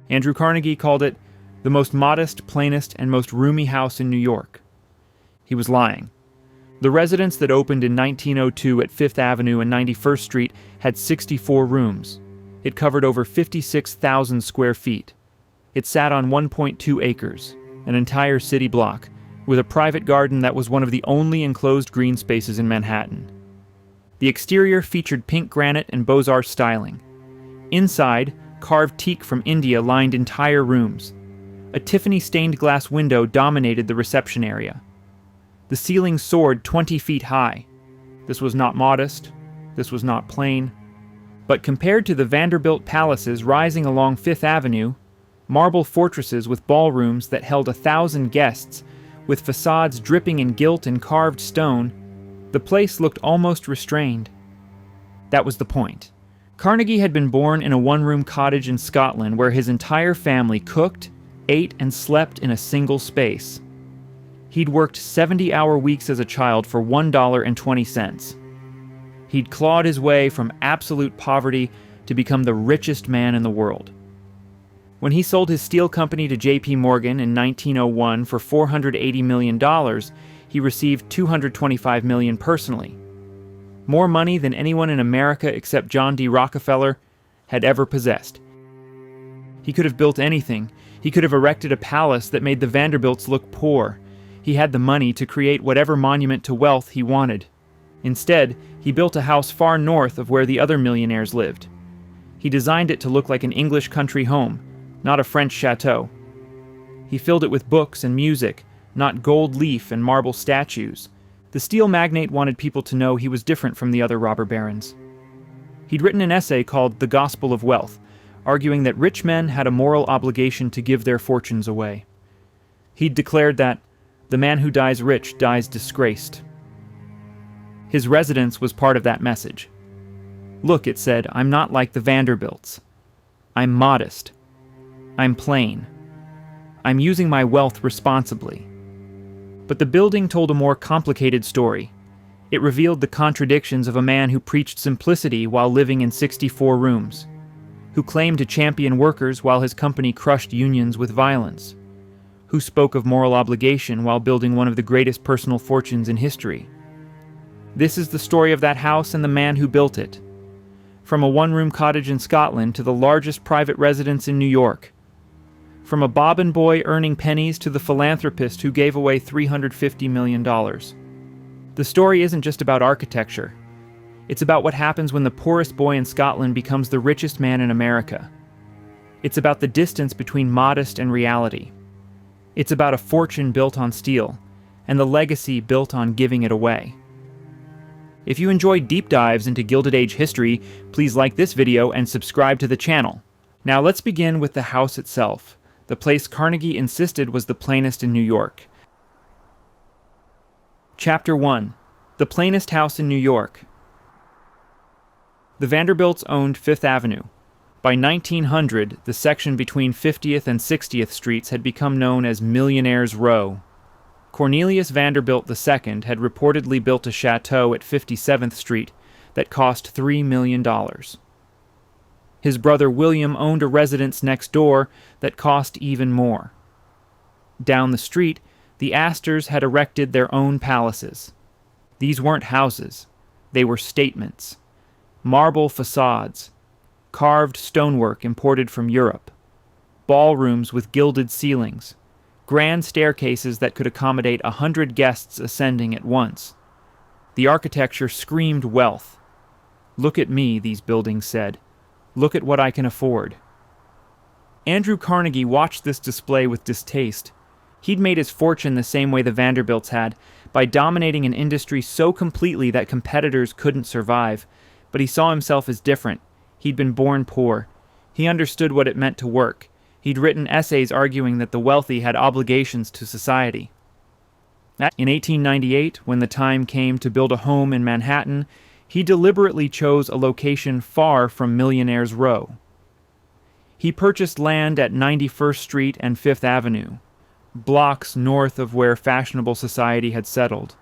Andrew Carnegie called it the most modest, plainest, and most roomy house in New York. He was lying. The residence that opened in 1902 at 5th Avenue and 91st Street had 64 rooms. It covered over 56,000 square feet. It sat on 1.2 acres, an entire city block, with a private garden that was one of the only enclosed green spaces in Manhattan. The exterior featured pink granite and Beaux-Arts styling. Inside, carved teak from India lined entire rooms. A Tiffany stained glass window dominated the reception area. The ceiling soared 20 feet high. This was not modest. This was not plain. But compared to the Vanderbilt palaces rising along Fifth Avenue, marble fortresses with ballrooms that held 1,000 guests, with facades dripping in gilt and carved stone, the place looked almost restrained. That was the point. Carnegie had been born in a one-room cottage in Scotland where his entire family cooked, ate, and slept in a single space. He'd worked 70-hour weeks as a child for $1.20. He'd clawed his way from absolute poverty to become the richest man in the world. When he sold his steel company to J.P. Morgan in 1901 for $480 million, he received $225 million personally. More money than anyone in America except John D. Rockefeller had ever possessed. He could have built anything. He could have erected a palace that made the Vanderbilts look poor. He had the money to create whatever monument to wealth he wanted. Instead, he built a house far north of where the other millionaires lived. He designed it to look like an English country home, not a French chateau. He filled it with books and music, not gold leaf and marble statues. The steel magnate wanted people to know he was different from the other robber barons. He'd written an essay called The Gospel of Wealth, arguing that rich men had a moral obligation to give their fortunes away. He'd declared that the man who dies rich dies disgraced. His residence was part of that message. Look, it said, I'm not like the Vanderbilts. I'm modest. I'm plain. I'm using my wealth responsibly. But the building told a more complicated story. It revealed the contradictions of a man who preached simplicity while living in 64 rooms, who claimed to champion workers while his company crushed unions with violence, who spoke of moral obligation while building one of the greatest personal fortunes in history. This is the story of that house and the man who built it. From a one-room cottage in Scotland to the largest private residence in New York. From a bobbin boy earning pennies to the philanthropist who gave away $350 million. The story isn't just about architecture. It's about what happens when the poorest boy in Scotland becomes the richest man in America. It's about the distance between modest and reality. It's about a fortune built on steel, and the legacy built on giving it away. If you enjoy deep dives into Gilded Age history, please like this video and subscribe to the channel. Now let's begin with the house itself, the place Carnegie insisted was the plainest in New York. Chapter 1. The plainest house in New York. The Vanderbilts owned Fifth Avenue. By 1900, the section between 50th and 60th Streets had become known as Millionaire's Row. Cornelius Vanderbilt II had reportedly built a chateau at 57th Street that cost $3 million. His brother William owned a residence next door that cost even more. Down the street, the Astors had erected their own palaces. These weren't houses, they were statements. Marble facades, carved stonework imported from Europe, ballrooms with gilded ceilings, grand staircases that could accommodate 100 guests ascending at once. The architecture screamed wealth. Look at me, these buildings said. Look at what I can afford. Andrew Carnegie watched this display with distaste. He'd made his fortune the same way the Vanderbilts had, by dominating an industry so completely that competitors couldn't survive. But he saw himself as different. He'd been born poor. He understood what it meant to work. He'd written essays arguing that the wealthy had obligations to society. In 1898, when the time came to build a home in Manhattan, he deliberately chose a location far from Millionaire's Row. He purchased land at 91st Street and Fifth Avenue, blocks north of where fashionable society had settled.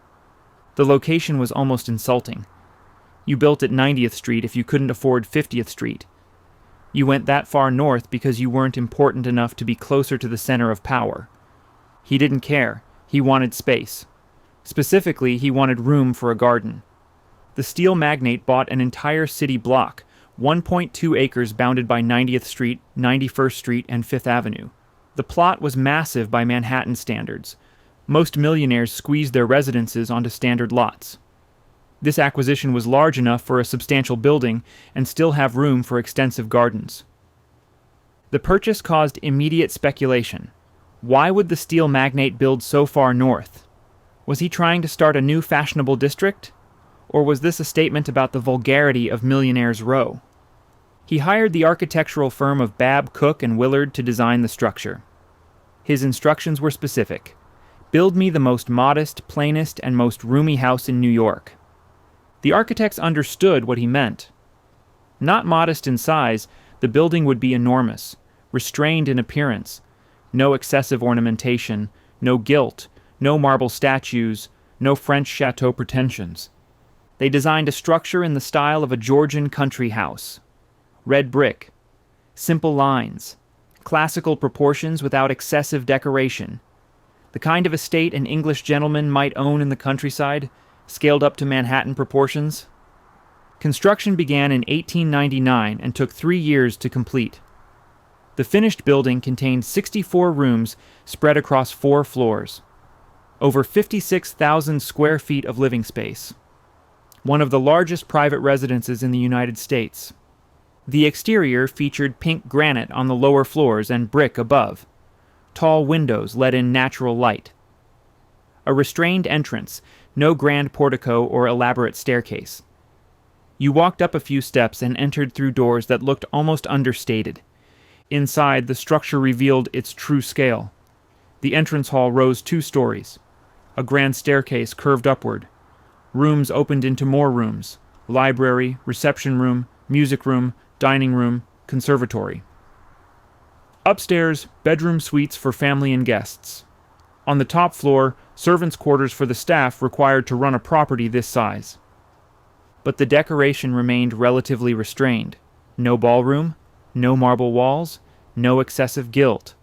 The location was almost insulting. You built at 90th Street if you couldn't afford 50th Street. You went that far north because you weren't important enough to be closer to the center of power. He didn't care. He wanted space. Specifically, he wanted room for a garden. The steel magnate bought an entire city block, 1.2 acres bounded by 90th Street, 91st Street, and 5th Avenue. The plot was massive by Manhattan standards. Most millionaires squeezed their residences onto standard lots. This acquisition was large enough for a substantial building and still have room for extensive gardens. The purchase caused immediate speculation. Why would the steel magnate build so far north? Was he trying to start a new fashionable district? Or was this a statement about the vulgarity of Millionaire's Row? He hired the architectural firm of Babb, Cook, and Willard to design the structure. His instructions were specific. Build me the most modest, plainest, and most roomy house in New York. The architects understood what he meant. Not modest in size, the building would be enormous, restrained in appearance, no excessive ornamentation, no gilt, no marble statues, no French chateau pretensions. They designed a structure in the style of a Georgian country house. Red brick, simple lines, classical proportions without excessive decoration. The kind of estate an English gentleman might own in the countryside, scaled up to Manhattan proportions. Construction began in 1899 and took 3 years to complete. The finished building contained 64 rooms spread across 4 floors. Over 56,000 square feet of living space. One of the largest private residences in the United States. The exterior featured pink granite on the lower floors and brick above. Tall windows let in natural light. A restrained entrance, no grand portico or elaborate staircase. You walked up a few steps and entered through doors that looked almost understated. Inside, the structure revealed its true scale. The entrance hall rose 2 stories. A grand staircase curved upward. Rooms opened into more rooms. Library, reception room, music room, dining room, conservatory. Upstairs, bedroom suites for family and guests. On the top floor, servants' quarters for the staff required to run a property this size. But the decoration remained relatively restrained. No ballroom, no marble walls, no excessive gilt.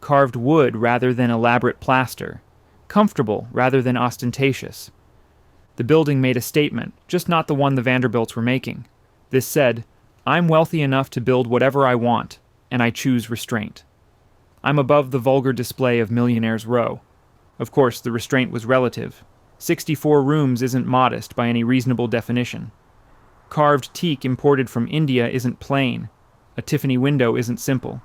Carved wood rather than elaborate plaster. Comfortable rather than ostentatious. The building made a statement, just not the one the Vanderbilts were making. This said, I'm wealthy enough to build whatever I want, and I choose restraint. I'm above the vulgar display of Millionaire's Row. Of course, the restraint was relative. 64 rooms isn't modest by any reasonable definition. Carved teak imported from India isn't plain. A Tiffany window isn't simple.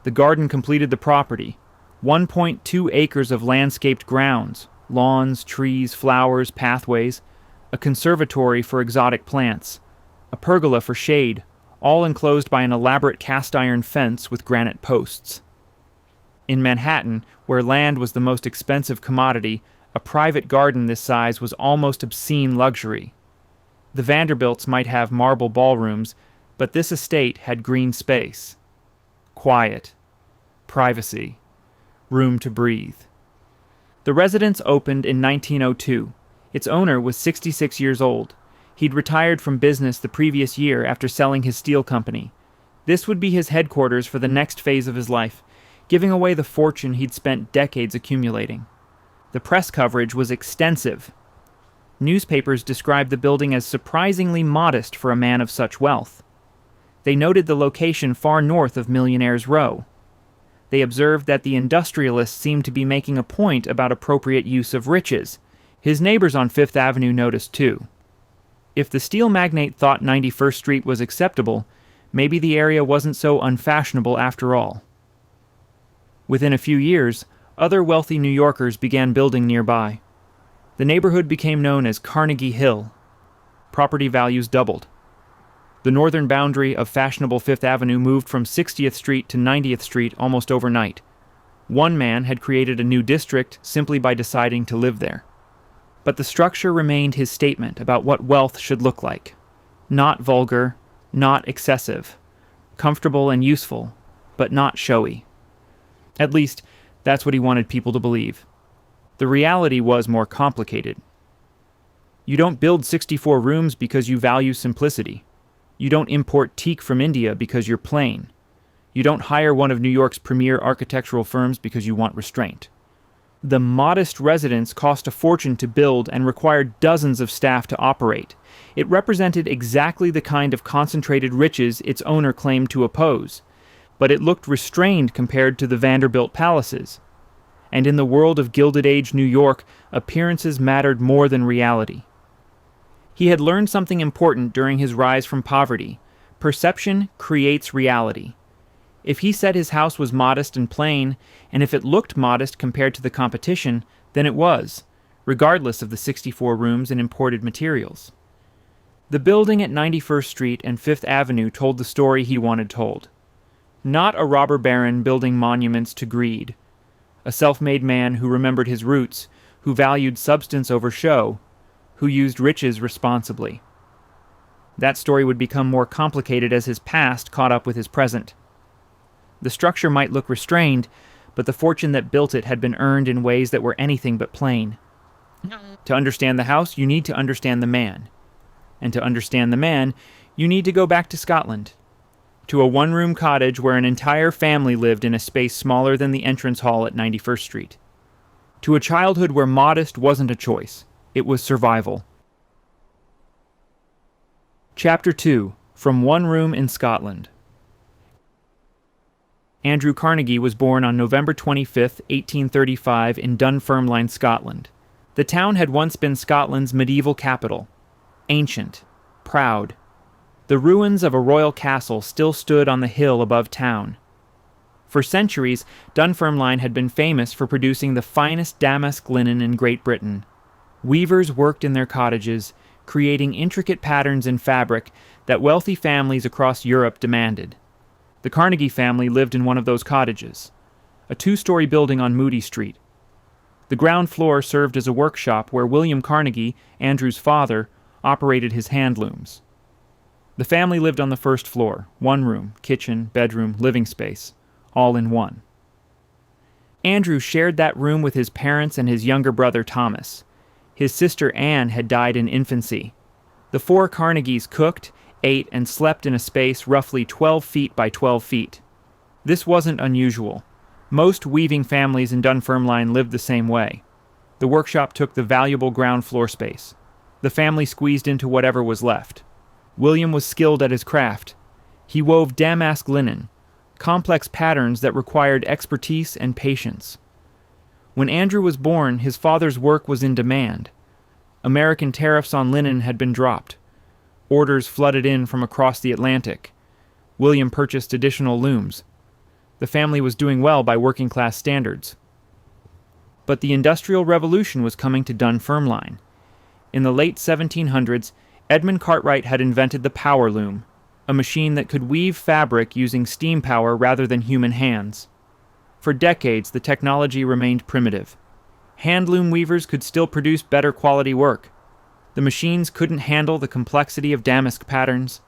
The garden completed the property. 1.2 acres of landscaped grounds, lawns, trees, flowers, pathways, a conservatory for exotic plants, a pergola for shade, all enclosed by an elaborate cast-iron fence with granite posts. In Manhattan, where land was the most expensive commodity, a private garden this size was almost obscene luxury. The Vanderbilts might have marble ballrooms, but this estate had green space. Quiet. Privacy. Room to breathe. The residence opened in 1902. Its owner was 66 years old. He'd retired from business the previous year after selling his steel company. This would be his headquarters for the next phase of his life, giving away the fortune he'd spent decades accumulating. The press coverage was extensive. Newspapers described the building as surprisingly modest for a man of such wealth. They noted the location far north of Millionaire's Row. They observed that the industrialists seemed to be making a point about appropriate use of riches. His neighbors on Fifth Avenue noticed too. If the steel magnate thought 91st Street was acceptable, maybe the area wasn't so unfashionable after all. Within a few years, other wealthy New Yorkers began building nearby. The neighborhood became known as Carnegie Hill. Property values doubled. The northern boundary of fashionable Fifth Avenue moved from 60th Street to 90th Street almost overnight. One man had created a new district simply by deciding to live there. But the structure remained his statement about what wealth should look like. Not vulgar, not excessive. Comfortable and useful, but not showy. At least, that's what he wanted people to believe. The reality was more complicated. You don't build 64 rooms because you value simplicity. You don't import teak from India because you're plain. You don't hire one of New York's premier architectural firms because you want restraint. The modest residence cost a fortune to build and required dozens of staff to operate. It represented exactly the kind of concentrated riches its owner claimed to oppose, but it looked restrained compared to the Vanderbilt palaces. And in the world of Gilded Age New York, appearances mattered more than reality. He had learned something important during his rise from poverty. Perception creates reality. If he said his house was modest and plain, and if it looked modest compared to the competition, then it was, regardless of the 64 rooms and imported materials. The building at 91st Street and 5th Avenue told the story he wanted told. Not a robber baron building monuments to greed. A self-made man who remembered his roots, who valued substance over show, who used riches responsibly. That story would become more complicated as his past caught up with his present. The structure might look restrained, but the fortune that built it had been earned in ways that were anything but plain. To understand the house, you need to understand the man. And to understand the man, you need to go back to Scotland. To a one-room cottage where an entire family lived in a space smaller than the entrance hall at 91st Street. To a childhood where modest wasn't a choice, it was survival. Chapter 2. From One Room in Scotland. Andrew Carnegie was born on November 25, 1835 in Dunfermline, Scotland. The town had once been Scotland's medieval capital. Ancient, proud. The ruins of a royal castle still stood on the hill above town. For centuries, Dunfermline had been famous for producing the finest damask linen in Great Britain. Weavers worked in their cottages, creating intricate patterns in fabric that wealthy families across Europe demanded. The Carnegie family lived in one of those cottages, a two-story building on Moody Street. The ground floor served as a workshop where William Carnegie, Andrew's father, operated his hand looms. The family lived on the first floor, one room, kitchen, bedroom, living space, all in one. Andrew shared that room with his parents and his younger brother Thomas. His sister Anne had died in infancy. The four Carnegies cooked, ate, and slept in a space roughly 12 feet by 12 feet. This wasn't unusual. Most weaving families in Dunfermline lived the same way. The workshop took the valuable ground floor space. The family squeezed into whatever was left. William was skilled at his craft. He wove damask linen, complex patterns that required expertise and patience. When Andrew was born, his father's work was in demand. American tariffs on linen had been dropped. Orders flooded in from across the Atlantic. William purchased additional looms. The family was doing well by working-class standards. But the Industrial Revolution was coming to Dunfermline. In the late 1700s, Edmund Cartwright had invented the power loom, a machine that could weave fabric using steam power rather than human hands. For decades, the technology remained primitive. Hand loom weavers could still produce better quality work. The machines couldn't handle the complexity of damask patterns.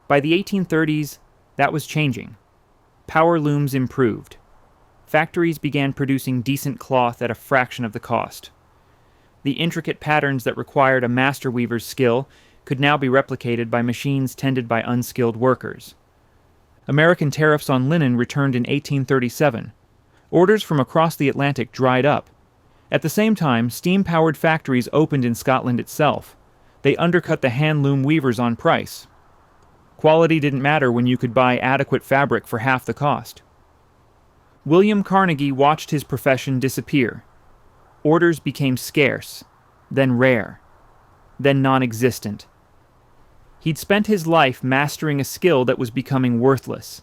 By the 1830s, that was changing. Power looms improved. Factories began producing decent cloth at a fraction of the cost. The intricate patterns that required a master weaver's skill could now be replicated by machines tended by unskilled workers. American tariffs on linen returned in 1837. Orders from across the Atlantic dried up. At the same time, steam-powered factories opened in Scotland itself. They undercut the hand-loom weavers on price. Quality didn't matter when you could buy adequate fabric for half the cost. William Carnegie watched his profession disappear. Orders became scarce, then rare, then non-existent. He'd spent his life mastering a skill that was becoming worthless.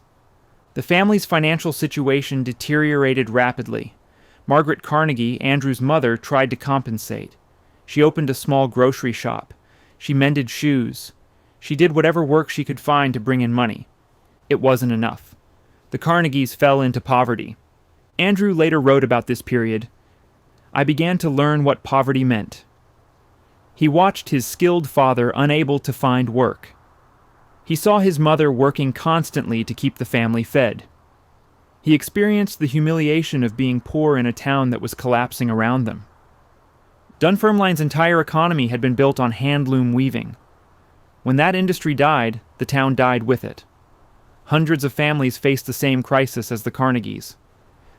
The family's financial situation deteriorated rapidly. Margaret Carnegie, Andrew's mother, tried to compensate. She opened a small grocery shop. She mended shoes. She did whatever work she could find to bring in money. It wasn't enough. The Carnegies fell into poverty. Andrew later wrote about this period. I began to learn what poverty meant. He watched his skilled father unable to find work. He saw his mother working constantly to keep the family fed. He experienced the humiliation of being poor in a town that was collapsing around them. Dunfermline's entire economy had been built on hand-loom weaving. When that industry died, the town died with it. Hundreds of families faced the same crisis as the Carnegies.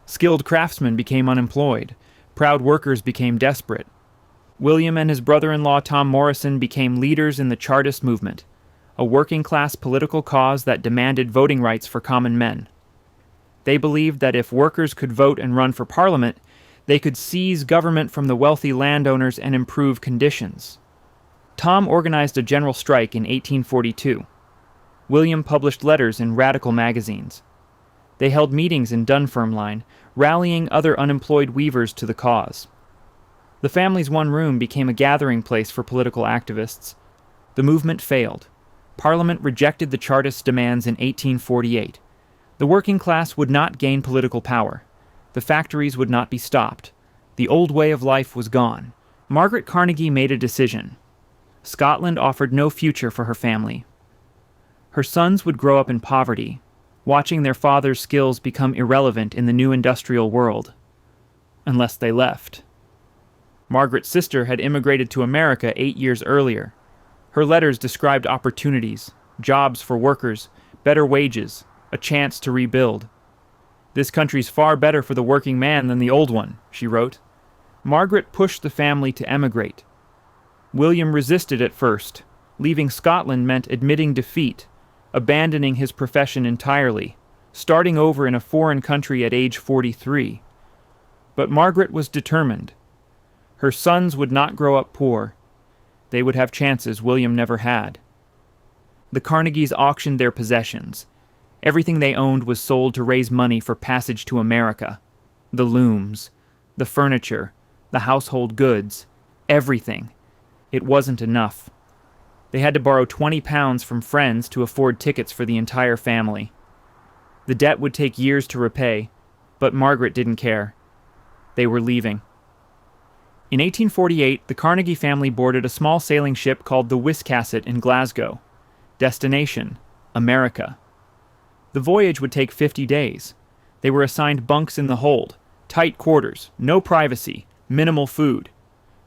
Skilled craftsmen became unemployed. Proud workers became desperate. William and his brother-in-law Tom Morrison became leaders in the Chartist movement, a working-class political cause that demanded voting rights for common men. They believed that if workers could vote and run for parliament, they could seize government from the wealthy landowners and improve conditions. Tom organized a general strike in 1842. William published letters in radical magazines. They held meetings in Dunfermline, rallying other unemployed weavers to the cause. The family's one room became a gathering place for political activists. The movement failed. Parliament rejected the Chartists' demands in 1848. The working class would not gain political power. The factories would not be stopped. The old way of life was gone. Margaret Carnegie made a decision. Scotland offered no future for her family. Her sons would grow up in poverty, watching their father's skills become irrelevant in the new industrial world. Unless they left. Margaret's sister had immigrated to America 8 years earlier. Her letters described opportunities, jobs for workers, better wages, a chance to rebuild. "This country's far better for the working man than the old one," she wrote. Margaret pushed the family to emigrate. William resisted at first. Leaving Scotland meant admitting defeat, abandoning his profession entirely, starting over in a foreign country at age 43. But Margaret was determined. Her sons would not grow up poor. They would have chances William never had. The Carnegies auctioned their possessions. Everything they owned was sold to raise money for passage to America. The looms, the furniture, the household goods, everything. It wasn't enough. They had to borrow £20 from friends to afford tickets for the entire family. The debt would take years to repay, but Margaret didn't care. They were leaving. In 1848, the Carnegie family boarded a small sailing ship called the Wiscasset in Glasgow. Destination: America. The voyage would take 50 days. They were assigned bunks in the hold, tight quarters, no privacy, minimal food.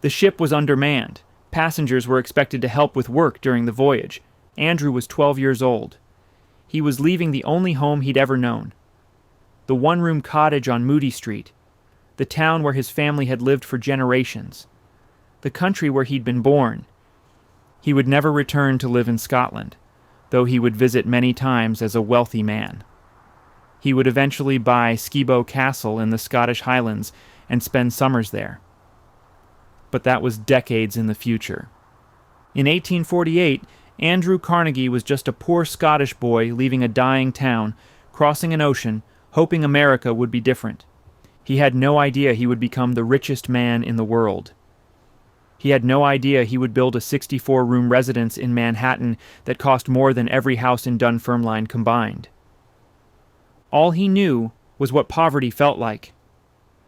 The ship was undermanned. Passengers were expected to help with work during the voyage. Andrew was 12 years old. He was leaving the only home he'd ever known. The one-room cottage on Moody Street. The town where his family had lived for generations. The country where he'd been born. He would never return to live in Scotland, though he would visit many times as a wealthy man. He would eventually buy Skibo Castle in the Scottish Highlands and spend summers there. But that was decades in the future. In 1848, Andrew Carnegie was just a poor Scottish boy leaving a dying town, crossing an ocean, hoping America would be different. He had no idea he would become the richest man in the world. He had no idea he would build a 64-room residence in Manhattan that cost more than every house in Dunfermline combined. All he knew was what poverty felt like.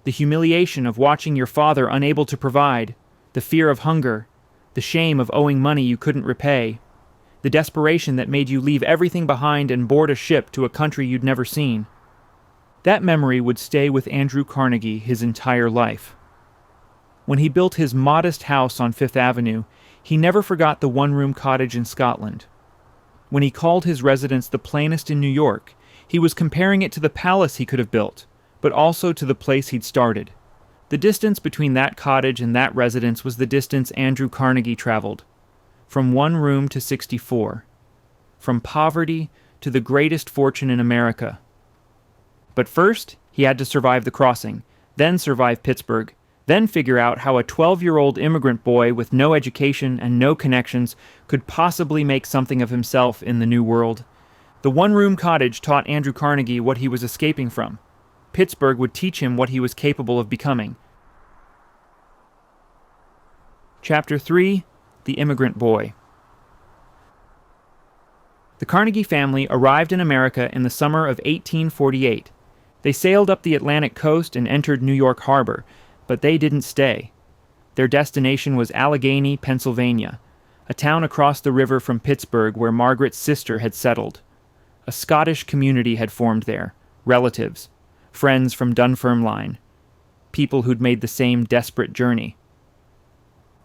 The humiliation of watching your father unable to provide, the fear of hunger, the shame of owing money you couldn't repay, the desperation that made you leave everything behind and board a ship to a country you'd never seen. That memory would stay with Andrew Carnegie his entire life. When he built his modest house on Fifth Avenue, he never forgot the one-room cottage in Scotland. When he called his residence the plainest in New York, he was comparing it to the palace he could have built, but also to the place he'd started. The distance between that cottage and that residence was the distance Andrew Carnegie traveled. From one room to 64. From poverty to the greatest fortune in America. But first, he had to survive the crossing, then survive Pittsburgh, then figure out how a 12-year-old immigrant boy with no education and no connections could possibly make something of himself in the new world. The one-room cottage taught Andrew Carnegie what he was escaping from. Pittsburgh would teach him what he was capable of becoming. Chapter 3: The Immigrant Boy. The Carnegie family arrived in America in the summer of 1848. They sailed up the Atlantic coast and entered New York Harbor, but they didn't stay. Their destination was Allegheny, Pennsylvania, a town across the river from Pittsburgh where Margaret's sister had settled. A Scottish community had formed there, relatives, friends from Dunfermline, people who'd made the same desperate journey.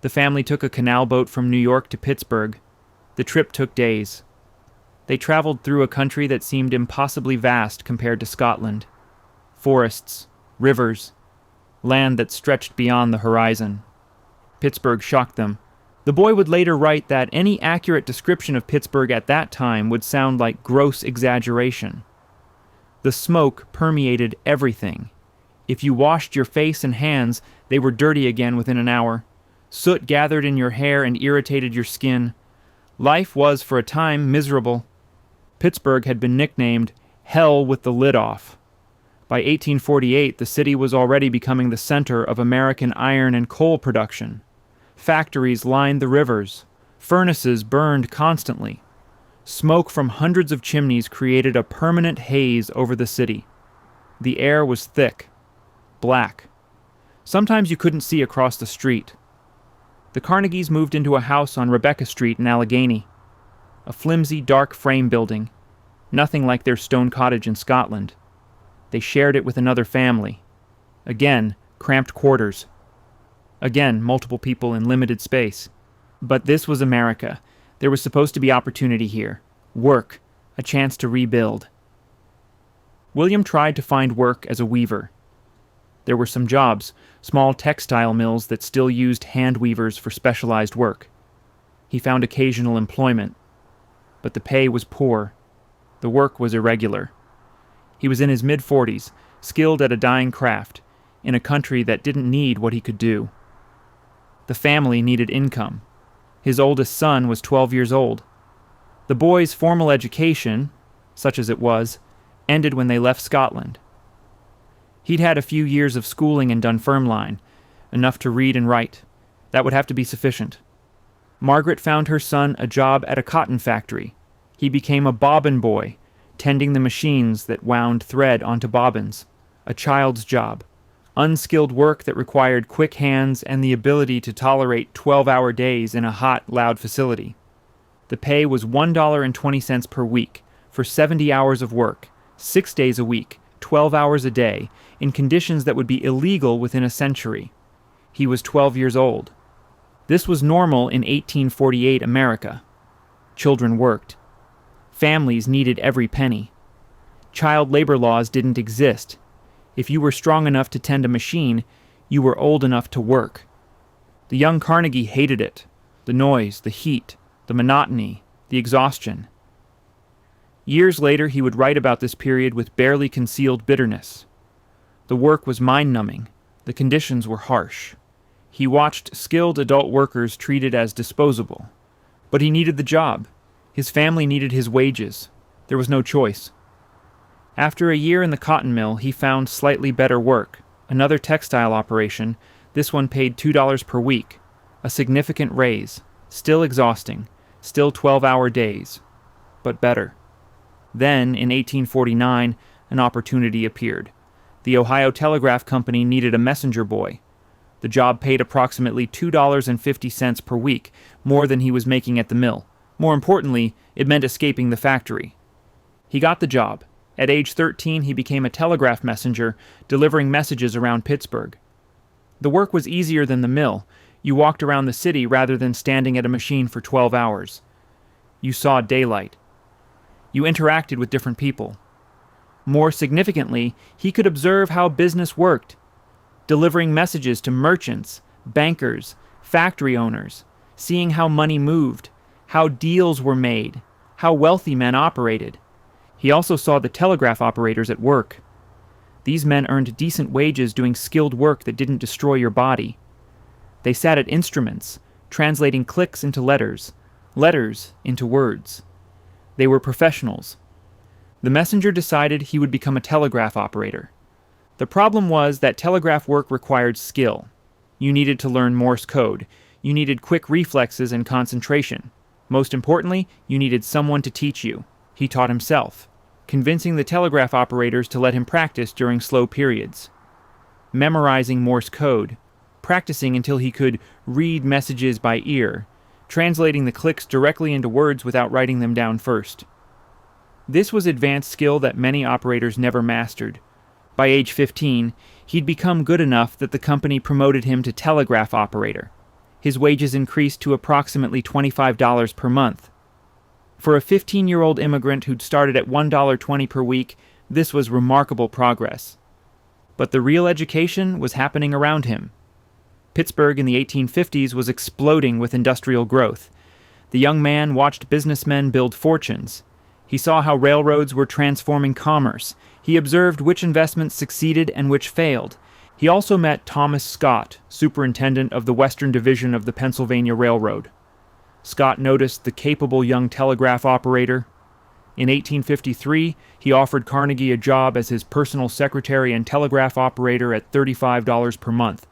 The family took a canal boat from New York to Pittsburgh. The trip took days. They traveled through a country that seemed impossibly vast compared to Scotland. Forests, rivers, land that stretched beyond the horizon. Pittsburgh shocked them. The boy would later write that any accurate description of Pittsburgh at that time would sound like gross exaggeration. The smoke permeated everything. If you washed your face and hands, they were dirty again within an hour. Soot gathered in your hair and irritated your skin. Life was, for a time, miserable. Pittsburgh had been nicknamed Hell with the Lid Off. By 1848, the city was already becoming the center of American iron and coal production. Factories lined the rivers. Furnaces burned constantly. Smoke from hundreds of chimneys created a permanent haze over the city. The air was thick, black. Sometimes you couldn't see across the street. The Carnegies moved into a house on Rebecca Street in Allegheny. A flimsy, dark frame building, nothing like their stone cottage in Scotland. They shared it with another family. Again, cramped quarters. Again, multiple people in limited space. But this was America. There was supposed to be opportunity here. Work. A chance to rebuild. William tried to find work as a weaver. There were some jobs, small textile mills that still used hand weavers for specialized work. He found occasional employment. But the pay was poor. The work was irregular. He was in his mid-40s, skilled at a dying craft, in a country that didn't need what he could do. The family needed income. His oldest son was 12 years old. The boy's formal education, such as it was, ended when they left Scotland. He'd had a few years of schooling in Dunfermline, enough to read and write. That would have to be sufficient. Margaret found her son a job at a cotton factory. He became a bobbin boy, tending the machines that wound thread onto bobbins. A child's job. Unskilled work that required quick hands and the ability to tolerate 12-hour days in a hot, loud facility. The pay was $1.20 per week for 70 hours of work, 6 days a week, 12 hours a day, in conditions that would be illegal within a century. He was 12 years old. This was normal in 1848 America. Children worked. Families needed every penny. Child labor laws didn't exist. If you were strong enough to tend a machine, you were old enough to work. The young Carnegie hated it. The noise, the heat, the monotony, the exhaustion. Years later, he would write about this period with barely concealed bitterness. The work was mind-numbing. The conditions were harsh. He watched skilled adult workers treated as disposable. But he needed the job. His family needed his wages. There was no choice. After a year in the cotton mill, he found slightly better work, another textile operation, this one paid $2 per week, a significant raise, still exhausting, still 12-hour days, but better. Then, in 1849, an opportunity appeared. The Ohio Telegraph Company needed a messenger boy. The job paid approximately $2.50 per week, more than he was making at the mill. More importantly, it meant escaping the factory. He got the job. At age 13, he became a telegraph messenger, delivering messages around Pittsburgh. The work was easier than the mill. You walked around the city rather than standing at a machine for 12 hours. You saw daylight. You interacted with different people. More significantly, he could observe how business worked, delivering messages to merchants, bankers, factory owners, seeing how money moved, how deals were made, how wealthy men operated. He also saw the telegraph operators at work. These men earned decent wages doing skilled work that didn't destroy your body. They sat at instruments, translating clicks into letters, letters into words. They were professionals. The messenger decided he would become a telegraph operator. The problem was that telegraph work required skill. You needed to learn Morse code. You needed quick reflexes and concentration. Most importantly, you needed someone to teach you. He taught himself, convincing the telegraph operators to let him practice during slow periods. Memorizing Morse code, practicing until he could read messages by ear, translating the clicks directly into words without writing them down first. This was advanced skill that many operators never mastered. By age 15, he'd become good enough that the company promoted him to telegraph operator. His wages increased to approximately $25 per month. For a 15-year-old immigrant who'd started at $1.20 per week, this was remarkable progress. But the real education was happening around him. Pittsburgh in the 1850s was exploding with industrial growth. The young man watched businessmen build fortunes. He saw how railroads were transforming commerce. He observed which investments succeeded and which failed. He also met Thomas Scott, superintendent of the Western Division of the Pennsylvania Railroad. Scott noticed the capable young telegraph operator. In 1853, he offered Carnegie a job as his personal secretary and telegraph operator at $35 per month.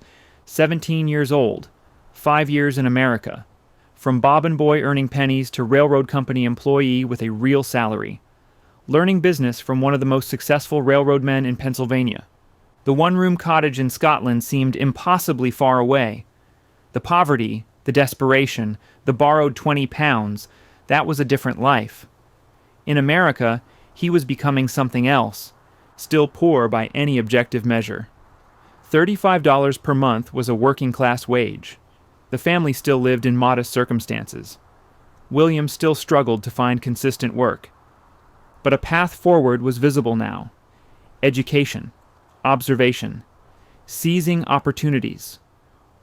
17 years old, 5 years in America. From bobbin boy earning pennies to railroad company employee with a real salary. Learning business from one of the most successful railroad men in Pennsylvania. The one-room cottage in Scotland seemed impossibly far away. The poverty, the desperation, the borrowed 20 pounds, that was a different life. In America, he was becoming something else, still poor by any objective measure. $35 per month was a working-class wage. The family still lived in modest circumstances. William still struggled to find consistent work. But a path forward was visible now. Education, observation, seizing opportunities,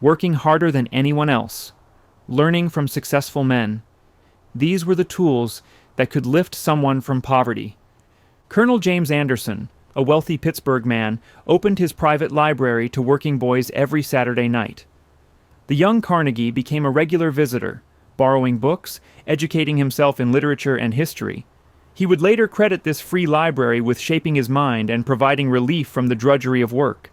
working harder than anyone else, learning from successful men. These were the tools that could lift someone from poverty. Colonel James Anderson, a wealthy Pittsburgh man, opened his private library to working boys every Saturday night. The young Carnegie became a regular visitor, borrowing books, educating himself in literature and history. He would later credit this free library with shaping his mind and providing relief from the drudgery of work.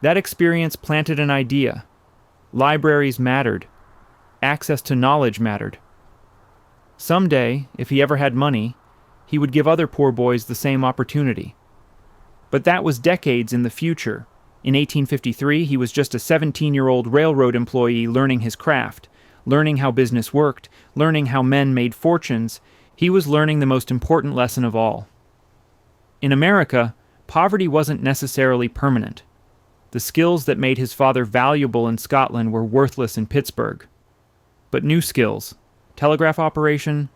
That experience planted an idea. Libraries mattered. Access to knowledge mattered. Someday, if he ever had money, he would give other poor boys the same opportunity. But that was decades in the future. In 1853, he was just a 17-year-old railroad employee learning his craft, learning how business worked, learning how men made fortunes. He was learning the most important lesson of all. In America, poverty wasn't necessarily permanent. The skills that made his father valuable in Scotland were worthless in Pittsburgh. But new skills, telegraph operation,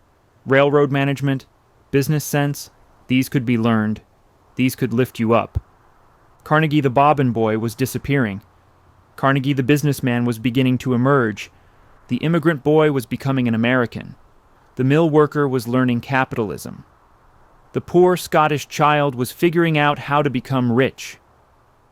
railroad management, business sense, these could be learned. These could lift you up. Carnegie the bobbin boy was disappearing. Carnegie the businessman was beginning to emerge. The immigrant boy was becoming an American. The mill worker was learning capitalism. The poor Scottish child was figuring out how to become rich.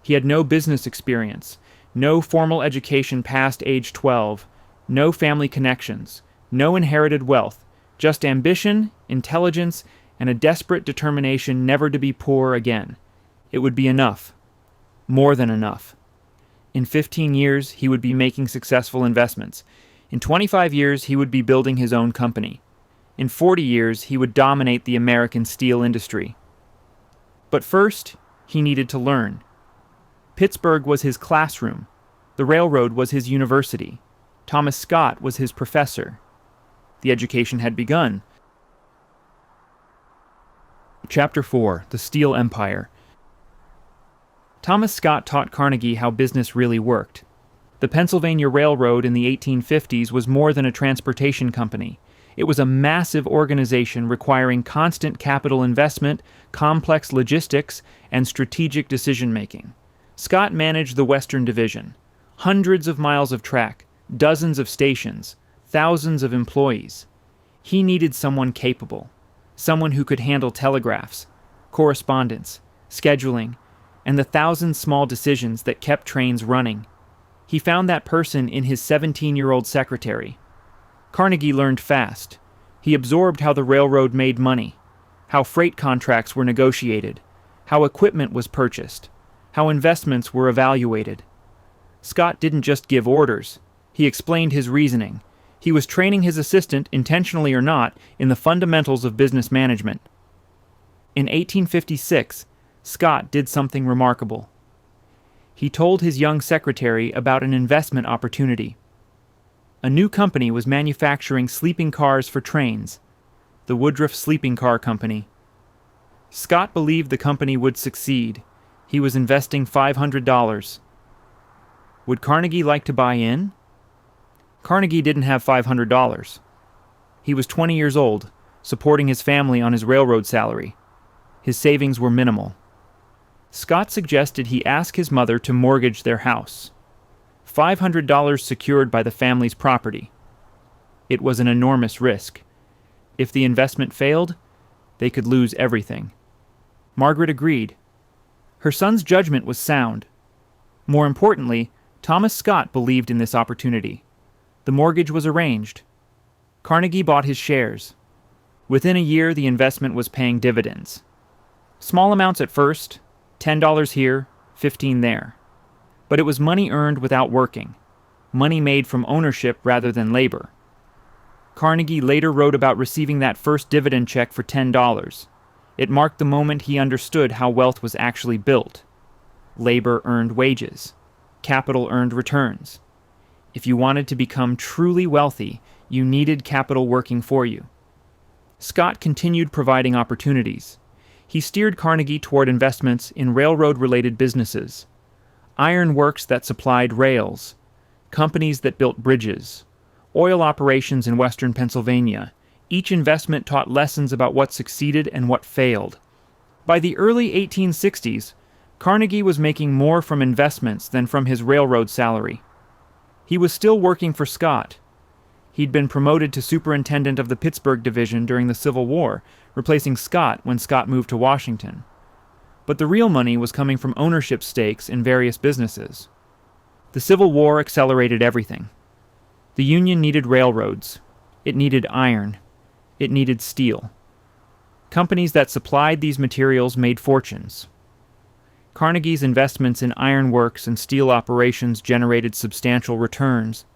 He had no business experience, no formal education past age 12, no family connections, no inherited wealth, just ambition, intelligence, and a desperate determination never to be poor again. It would be enough. More than enough. In 15 years, he would be making successful investments. In 25 years, he would be building his own company. In 40 years, he would dominate the American steel industry. But first, he needed to learn. Pittsburgh was his classroom. The railroad was his university. Thomas Scott was his professor. The education had begun. Chapter 4: The Steel Empire. Thomas Scott taught Carnegie how business really worked. The Pennsylvania Railroad in the 1850s was more than a transportation company. It was a massive organization requiring constant capital investment, complex logistics, and strategic decision-making. Scott managed the Western Division. Hundreds of miles of track, dozens of stations, thousands of employees. He needed someone capable, someone who could handle telegraphs, correspondence, scheduling, and the thousand small decisions that kept trains running. He found that person in his 17-year-old secretary. Carnegie learned fast. He absorbed how the railroad made money, how freight contracts were negotiated, how equipment was purchased, how investments were evaluated. Scott didn't just give orders. He explained his reasoning. He was training his assistant, intentionally or not, in the fundamentals of business management. In 1856, Scott did something remarkable. He told his young secretary about an investment opportunity. A new company was manufacturing sleeping cars for trains, the Woodruff Sleeping Car Company. Scott believed the company would succeed. He was investing $500. Would Carnegie like to buy in? Carnegie didn't have $500. He He was 20 years old, supporting his family on his railroad salary. His savings were minimal. Scott suggested he ask his mother to mortgage their house. $500 secured by the family's property. It was an enormous risk. If the investment failed, they could lose everything. Margaret agreed. Her son's judgment was sound. More importantly, Thomas Scott believed in this opportunity. The mortgage was arranged. Carnegie bought his shares. Within a year, the investment was paying dividends. Small amounts at first, $10 here, $15 there. But it was money earned without working, money made from ownership rather than labor. Carnegie later wrote about receiving that first dividend check for $10. It marked the moment he understood how wealth was actually built. Labor earned wages. Capital earned returns. If you wanted to become truly wealthy, you needed capital working for you. Scott continued providing opportunities. He steered Carnegie toward investments in railroad-related businesses, iron works that supplied rails, companies that built bridges, oil operations in western Pennsylvania. Each investment taught lessons about what succeeded and what failed. By the early 1860s, Carnegie was making more from investments than from his railroad salary. He was still working for Scott. He'd been promoted to superintendent of the Pittsburgh Division during the Civil War, replacing Scott when Scott moved to Washington. But the real money was coming from ownership stakes in various businesses. The Civil War accelerated everything. The Union needed railroads. It needed iron. It needed steel. Companies that supplied these materials made fortunes. Carnegie's investments in iron works and steel operations generated substantial returns.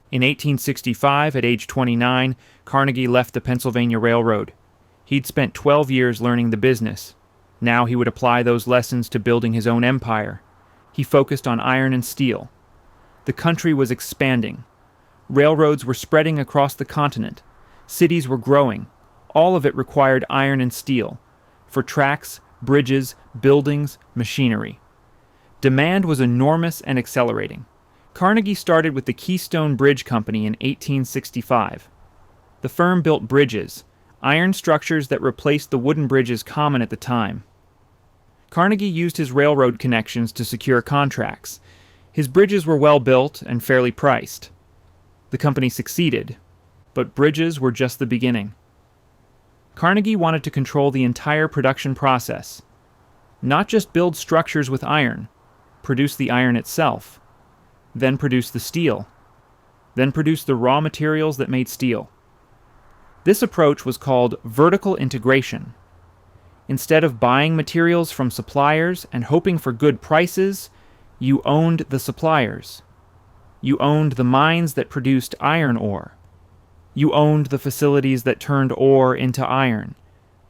In 1865, at age 29, Carnegie left the Pennsylvania Railroad. He'd spent 12 years learning the business. Now he would apply those lessons to building his own empire. He focused on iron and steel. The country was expanding. Railroads were spreading across the continent. Cities were growing. All of it required iron and steel for tracks, bridges, buildings, machinery. Demand was enormous and accelerating. Carnegie started with the Keystone Bridge Company in 1865. The firm built bridges, iron structures that replaced the wooden bridges common at the time. Carnegie used his railroad connections to secure contracts. His bridges were well built and fairly priced. The company succeeded, but bridges were just the beginning. Carnegie wanted to control the entire production process, not just build structures with iron, produce the iron itself, then produce the steel, then produce the raw materials that made steel. This approach was called vertical integration. Instead of buying materials from suppliers and hoping for good prices, you owned the suppliers. You owned the mines that produced iron ore. You owned the facilities that turned ore into iron.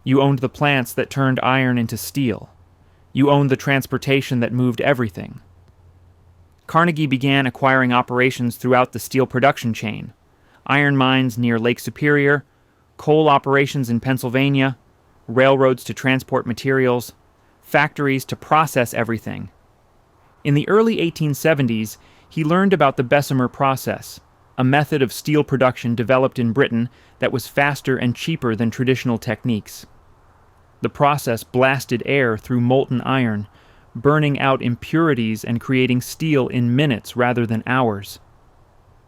You owned the plants that turned iron into steel. You owned the transportation that moved everything. Carnegie began acquiring operations throughout the steel production chain: iron mines near Lake Superior, coal operations in Pennsylvania, railroads to transport materials, factories to process everything. In the early 1870s, he learned about the Bessemer process, a method of steel production developed in Britain that was faster and cheaper than traditional techniques. The process blasted air through molten iron, burning out impurities and creating steel in minutes rather than hours.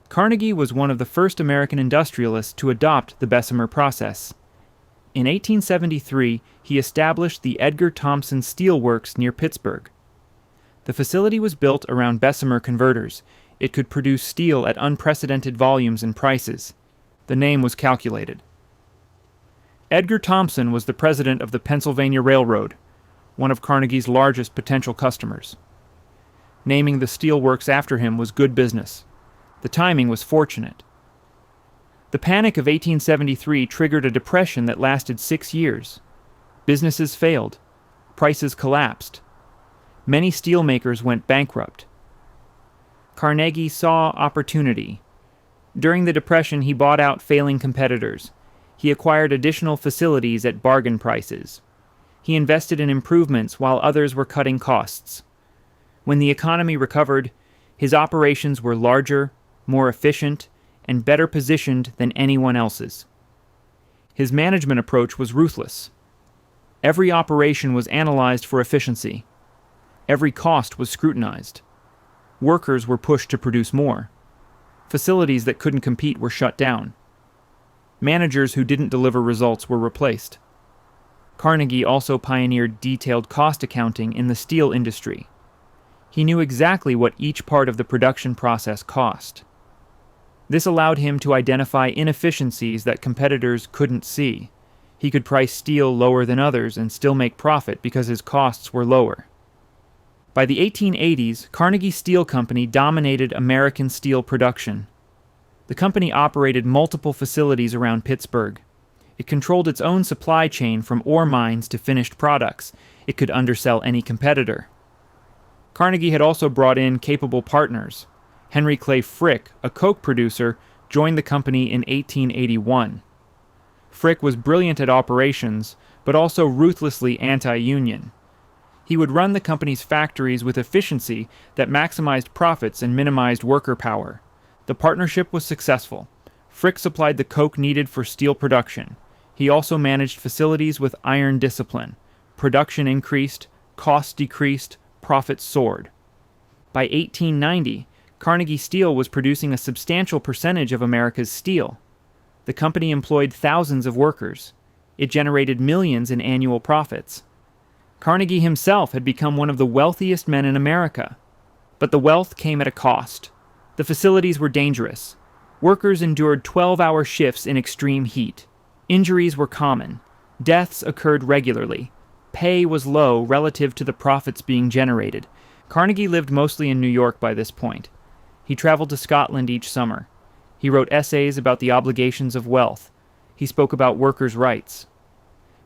Carnegie was one of the first American industrialists to adopt the Bessemer process. In 1873, he established the Edgar Thomson Steel Works near Pittsburgh. The facility was built around Bessemer converters. It could produce steel at unprecedented volumes and prices. The name was calculated. Edgar Thomson was the president of the Pennsylvania Railroad, one of Carnegie's largest potential customers. Naming the steel works after him was good business. The timing was fortunate. The Panic of 1873 triggered a depression that lasted 6 years. Businesses failed. Prices collapsed. Many steelmakers went bankrupt. Carnegie saw opportunity. During the Depression, he bought out failing competitors. He acquired additional facilities at bargain prices. He invested in improvements while others were cutting costs. When the economy recovered, his operations were larger, more efficient, and better positioned than anyone else's. His management approach was ruthless. Every operation was analyzed for efficiency. Every cost was scrutinized. Workers were pushed to produce more. Facilities that couldn't compete were shut down. Managers who didn't deliver results were replaced. Carnegie also pioneered detailed cost accounting in the steel industry. He knew exactly what each part of the production process cost. This allowed him to identify inefficiencies that competitors couldn't see. He could price steel lower than others and still make profit because his costs were lower. By the 1880s, Carnegie Steel Company dominated American steel production. The company operated multiple facilities around Pittsburgh. It controlled its own supply chain from ore mines to finished products. It could undersell any competitor. Carnegie had also brought in capable partners. Henry Clay Frick, a coke producer, joined the company in 1881. Frick was brilliant at operations, but also ruthlessly anti-union. He would run the company's factories with efficiency that maximized profits and minimized worker power. The partnership was successful. Frick supplied the coke needed for steel production. He also managed facilities with iron discipline. Production increased, costs decreased, profits soared. By 1890, Carnegie Steel was producing a substantial percentage of America's steel. The company employed thousands of workers. It generated millions in annual profits. Carnegie himself had become one of the wealthiest men in America. But the wealth came at a cost. The facilities were dangerous. Workers endured 12-hour shifts in extreme heat. Injuries were common. Deaths occurred regularly. Pay was low relative to the profits being generated. Carnegie lived mostly in New York by this point. He traveled to Scotland each summer. He wrote essays about the obligations of wealth. He spoke about workers' rights.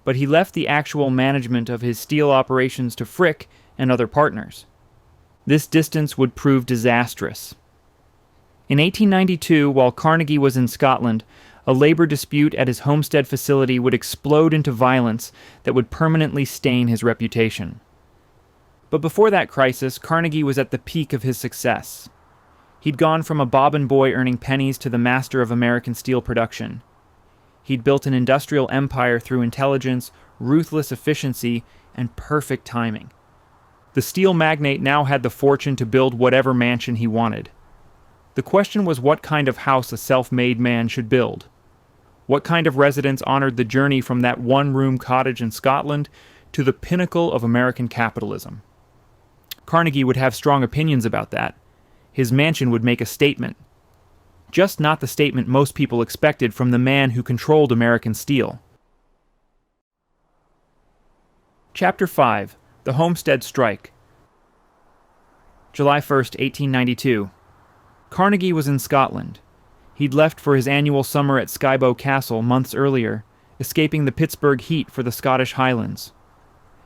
But he left the actual management of his steel operations to Frick and other partners. This distance would prove disastrous. In 1892, while Carnegie was in Scotland, a labor dispute at his Homestead facility would explode into violence that would permanently stain his reputation. But before that crisis, Carnegie was at the peak of his success. He'd gone from a bobbin boy earning pennies to the master of American steel production. He'd built an industrial empire through intelligence, ruthless efficiency, and perfect timing. The steel magnate now had the fortune to build whatever mansion he wanted. The question was what kind of house a self-made man should build. What kind of residence honored the journey from that one-room cottage in Scotland to the pinnacle of American capitalism? Carnegie would have strong opinions about that. His mansion would make a statement. Just not the statement most people expected from the man who controlled American steel. Chapter 5. The Homestead Strike. July 1st, 1892. Carnegie was in Scotland. He'd left for his annual summer at Skibo Castle months earlier, escaping the Pittsburgh heat for the Scottish Highlands.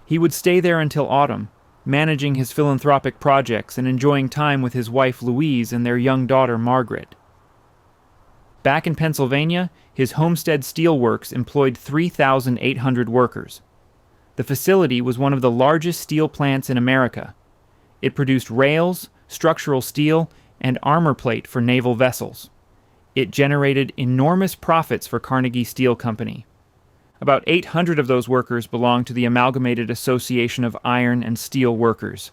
He would stay there until autumn, managing his philanthropic projects and enjoying time with his wife Louise and their young daughter Margaret. Back in Pennsylvania, his Homestead Steel Works employed 3,800 workers. The facility was one of the largest steel plants in America. It produced rails, structural steel, and armor plate for naval vessels. It generated enormous profits for Carnegie Steel Company. About 800 of those workers belonged to the Amalgamated Association of Iron and Steel Workers,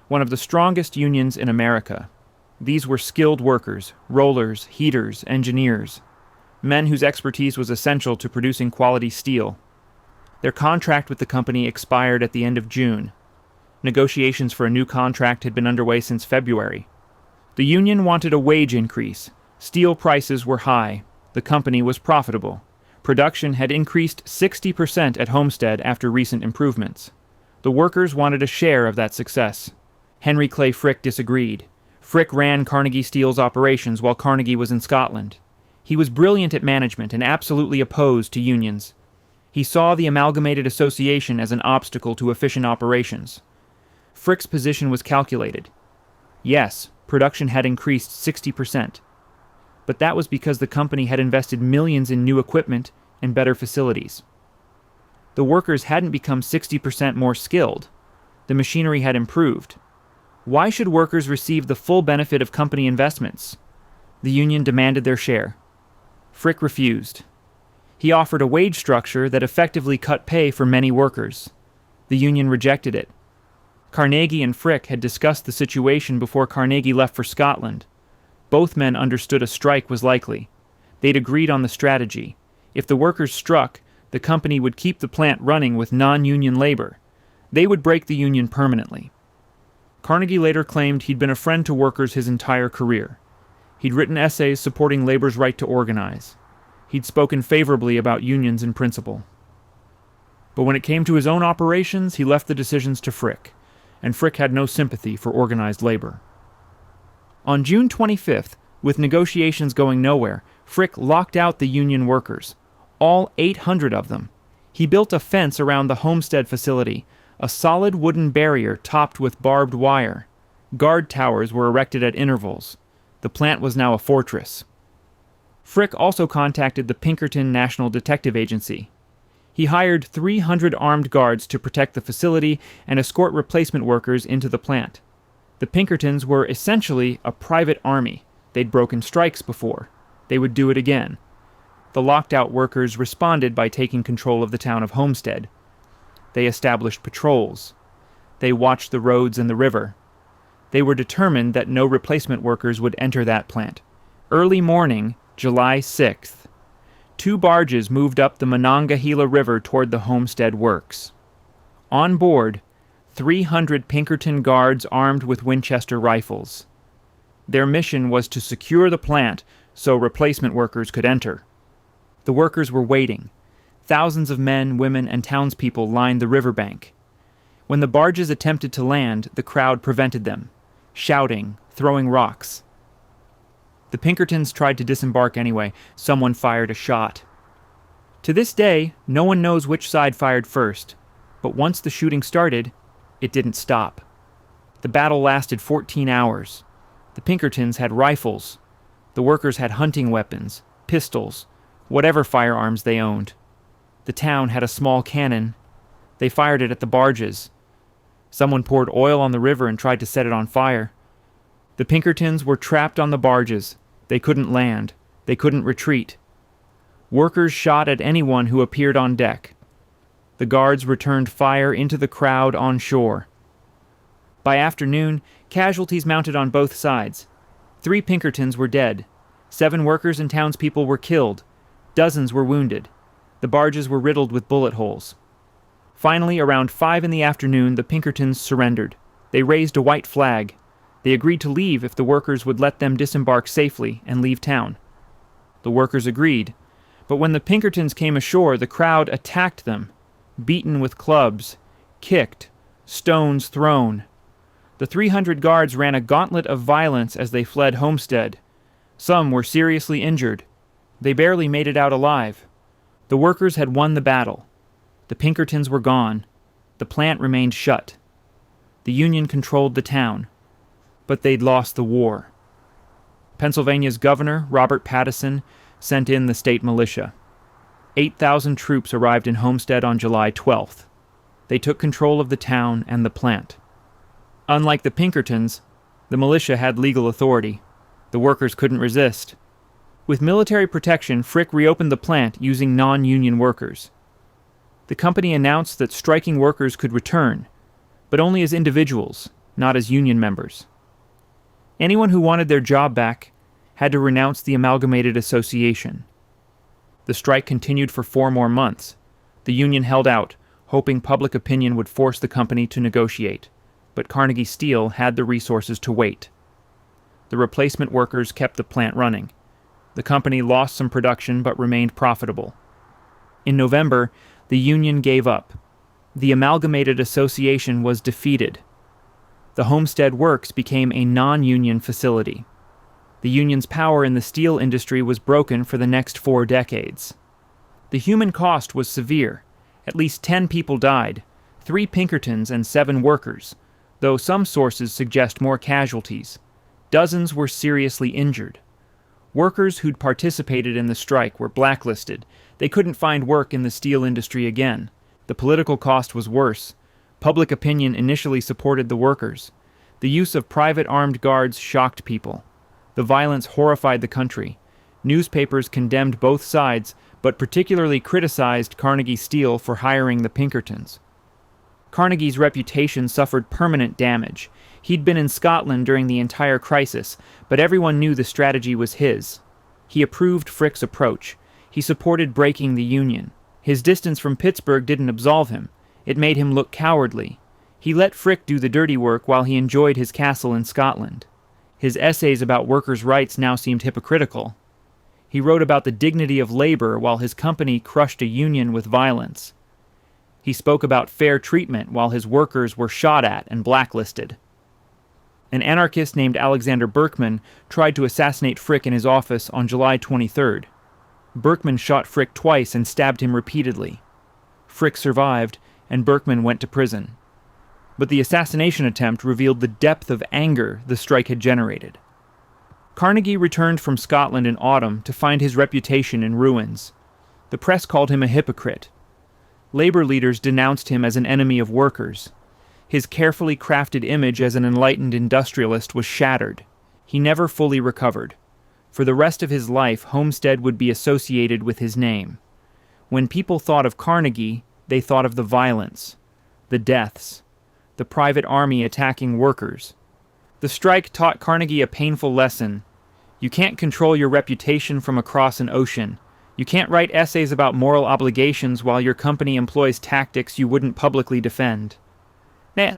one of the strongest unions in America. These were skilled workers, rollers, heaters, engineers, men whose expertise was essential to producing quality steel. Their contract with the company expired at the end of June. Negotiations for a new contract had been underway since February. The union wanted a wage increase. Steel prices were high. The company was profitable. Production had increased 60% at Homestead after recent improvements. The workers wanted a share of that success. Henry Clay Frick disagreed. Frick ran Carnegie Steel's operations while Carnegie was in Scotland. He was brilliant at management and absolutely opposed to unions. He saw the Amalgamated Association as an obstacle to efficient operations. Frick's position was calculated. Yes, production had increased 60%. But that was because the company had invested millions in new equipment and better facilities. The workers hadn't become 60% more skilled. The machinery had improved. Why should workers receive the full benefit of company investments? The union demanded their share. Frick refused. He offered a wage structure that effectively cut pay for many workers. The union rejected it. Carnegie and Frick had discussed the situation before Carnegie left for Scotland. Both men understood a strike was likely. They'd agreed on the strategy. If the workers struck, the company would keep the plant running with non-union labor. They would break the union permanently. Carnegie later claimed he'd been a friend to workers his entire career. He'd written essays supporting labor's right to organize. He'd spoken favorably about unions in principle. But when it came to his own operations, he left the decisions to Frick, and Frick had no sympathy for organized labor. On June 25th, with negotiations going nowhere, Frick locked out the union workers, all 800 of them. He built a fence around the Homestead facility, a solid wooden barrier topped with barbed wire. Guard towers were erected at intervals. The plant was now a fortress. Frick also contacted the Pinkerton National Detective Agency. He hired 300 armed guards to protect the facility and escort replacement workers into the plant. The Pinkertons were essentially a private army. They'd broken strikes before. They would do it again. The locked-out workers responded by taking control of the town of Homestead. They established patrols. They watched the roads and the river. They were determined that no replacement workers would enter that plant. Early morning, July 6th, 2 barges moved up the Monongahela River toward the Homestead works. On board, 300 Pinkerton guards armed with Winchester rifles. Their mission was to secure the plant so replacement workers could enter. The workers were waiting. Thousands of men, women, and townspeople lined the riverbank. When the barges attempted to land, the crowd prevented them, shouting, throwing rocks. The Pinkertons tried to disembark anyway. Someone fired a shot. To this day, no one knows which side fired first, but once the shooting started, it didn't stop. The battle lasted 14 hours. The Pinkertons had rifles. The workers had hunting weapons, pistols, whatever firearms they owned. The town had a small cannon. They fired it at the barges. Someone poured oil on the river and tried to set it on fire. The Pinkertons were trapped on the barges. They couldn't land. They couldn't retreat. Workers shot at anyone who appeared on deck. The guards returned fire into the crowd on shore. By afternoon, casualties mounted on both sides. 3 Pinkertons were dead. 7 workers and townspeople were killed. Dozens were wounded. The barges were riddled with bullet holes. Finally, around 5 in the afternoon, the Pinkertons surrendered. They raised a white flag. They agreed to leave if the workers would let them disembark safely and leave town. The workers agreed, but when the Pinkertons came ashore, the crowd attacked them, beaten with clubs, kicked, stones thrown. The 300 guards ran a gauntlet of violence as they fled Homestead. Some were seriously injured. They barely made it out alive. The workers had won the battle. The Pinkertons were gone. The plant remained shut. The Union controlled the town. But they'd lost the war. Pennsylvania's governor, Robert Pattison, sent in the state militia. 8,000 troops arrived in Homestead on July 12th. They took control of the town and the plant. Unlike the Pinkertons, the militia had legal authority. The workers couldn't resist. With military protection, Frick reopened the plant using non-union workers. The company announced that striking workers could return, but only as individuals, not as union members. Anyone who wanted their job back had to renounce the Amalgamated Association. The strike continued for 4 more months. The union held out, hoping public opinion would force the company to negotiate, but Carnegie Steel had the resources to wait. The replacement workers kept the plant running. The company lost some production but remained profitable. In November, the union gave up. The Amalgamated Association was defeated. The Homestead Works became a non-union facility. The union's power in the steel industry was broken for the next 4 decades. The human cost was severe. At least 10 people died, 3 Pinkertons and 7 workers, though some sources suggest more casualties. Dozens were seriously injured. Workers who'd participated in the strike were blacklisted. They couldn't find work in the steel industry again. The political cost was worse. Public opinion initially supported the workers. The use of private armed guards shocked people. The violence horrified the country. Newspapers condemned both sides, but particularly criticized Carnegie Steel for hiring the Pinkertons. Carnegie's reputation suffered permanent damage. He'd been in Scotland during the entire crisis, but everyone knew the strategy was his. He approved Frick's approach. He supported breaking the Union. His distance from Pittsburgh didn't absolve him. It made him look cowardly. He let Frick do the dirty work while he enjoyed his castle in Scotland. His essays about workers' rights now seemed hypocritical. He wrote about the dignity of labor while his company crushed a union with violence. He spoke about fair treatment while his workers were shot at and blacklisted. An anarchist named Alexander Berkman tried to assassinate Frick in his office on July 23rd. Berkman shot Frick twice and stabbed him repeatedly. Frick survived, and Berkman went to prison. But the assassination attempt revealed the depth of anger the strike had generated. Carnegie returned from Scotland in autumn to find his reputation in ruins. The press called him a hypocrite. Labor leaders denounced him as an enemy of workers. His carefully crafted image as an enlightened industrialist was shattered. He never fully recovered. For the rest of his life, Homestead would be associated with his name. When people thought of Carnegie, they thought of the violence, the deaths, the private army attacking workers. The strike taught Carnegie a painful lesson. You can't control your reputation from across an ocean. You can't write essays about moral obligations while your company employs tactics you wouldn't publicly defend.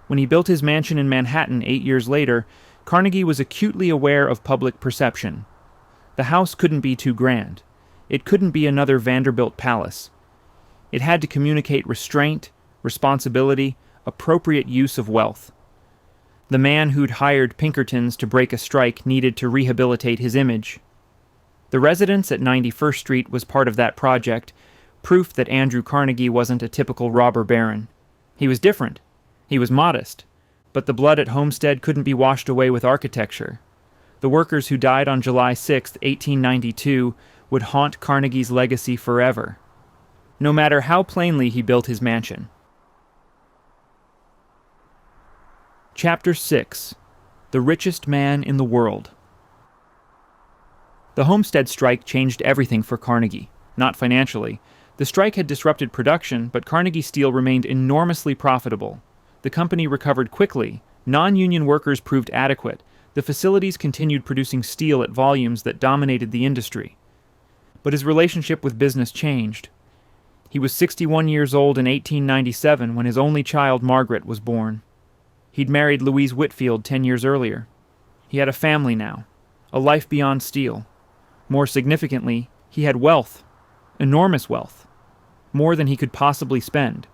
When he built his mansion in Manhattan 8 years later, Carnegie was acutely aware of public perception. The house couldn't be too grand. It couldn't be another Vanderbilt palace. It had to communicate restraint, responsibility, appropriate use of wealth. The man who'd hired Pinkertons to break a strike needed to rehabilitate his image. The residence at 91st Street was part of that project, proof that Andrew Carnegie wasn't a typical robber baron. He was different. He was modest. But the blood at Homestead couldn't be washed away with architecture. The workers who died on July 6, 1892, would haunt Carnegie's legacy forever, no matter how plainly he built his mansion. Chapter 6. The Richest Man in the World. The Homestead Strike changed everything for Carnegie, not financially. The strike had disrupted production, but Carnegie Steel remained enormously profitable. The company recovered quickly. Non-union workers proved adequate. The facilities continued producing steel at volumes that dominated the industry. But his relationship with business changed. He was 61 years old in 1897 when his only child, Margaret, was born. He'd married Louise Whitfield 10 years earlier. He had a family now, a life beyond steel. More significantly, he had wealth, enormous wealth, more than he could possibly spend.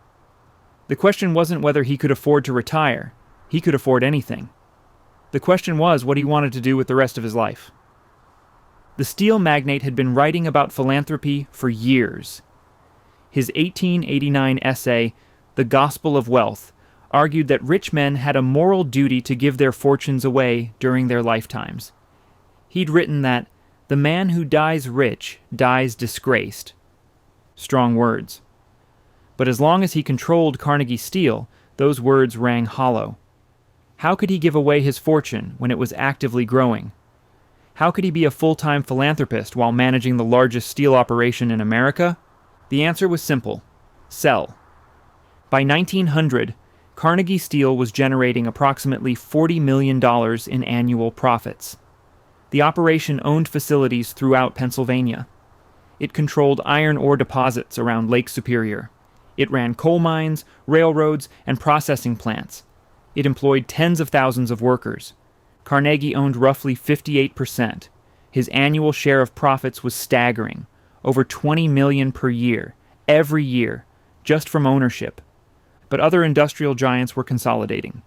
The question wasn't whether he could afford to retire. He could afford anything. The question was what he wanted to do with the rest of his life. The steel magnate had been writing about philanthropy for years. His 1889 essay, The Gospel of Wealth, argued that rich men had a moral duty to give their fortunes away during their lifetimes. He'd written that the man who dies rich dies disgraced. Strong words. But as long as he controlled Carnegie Steel, those words rang hollow. How could he give away his fortune when it was actively growing? How could he be a full-time philanthropist while managing the largest steel operation in America? The answer was simple: sell. By 1900, Carnegie Steel was generating approximately $40 million in annual profits. The operation owned facilities throughout Pennsylvania. It controlled iron ore deposits around Lake Superior. It ran coal mines, railroads, and processing plants. It employed tens of thousands of workers. Carnegie owned roughly 58%. His annual share of profits was staggering, over $20 million per year, every year, just from ownership. But other industrial giants were consolidating.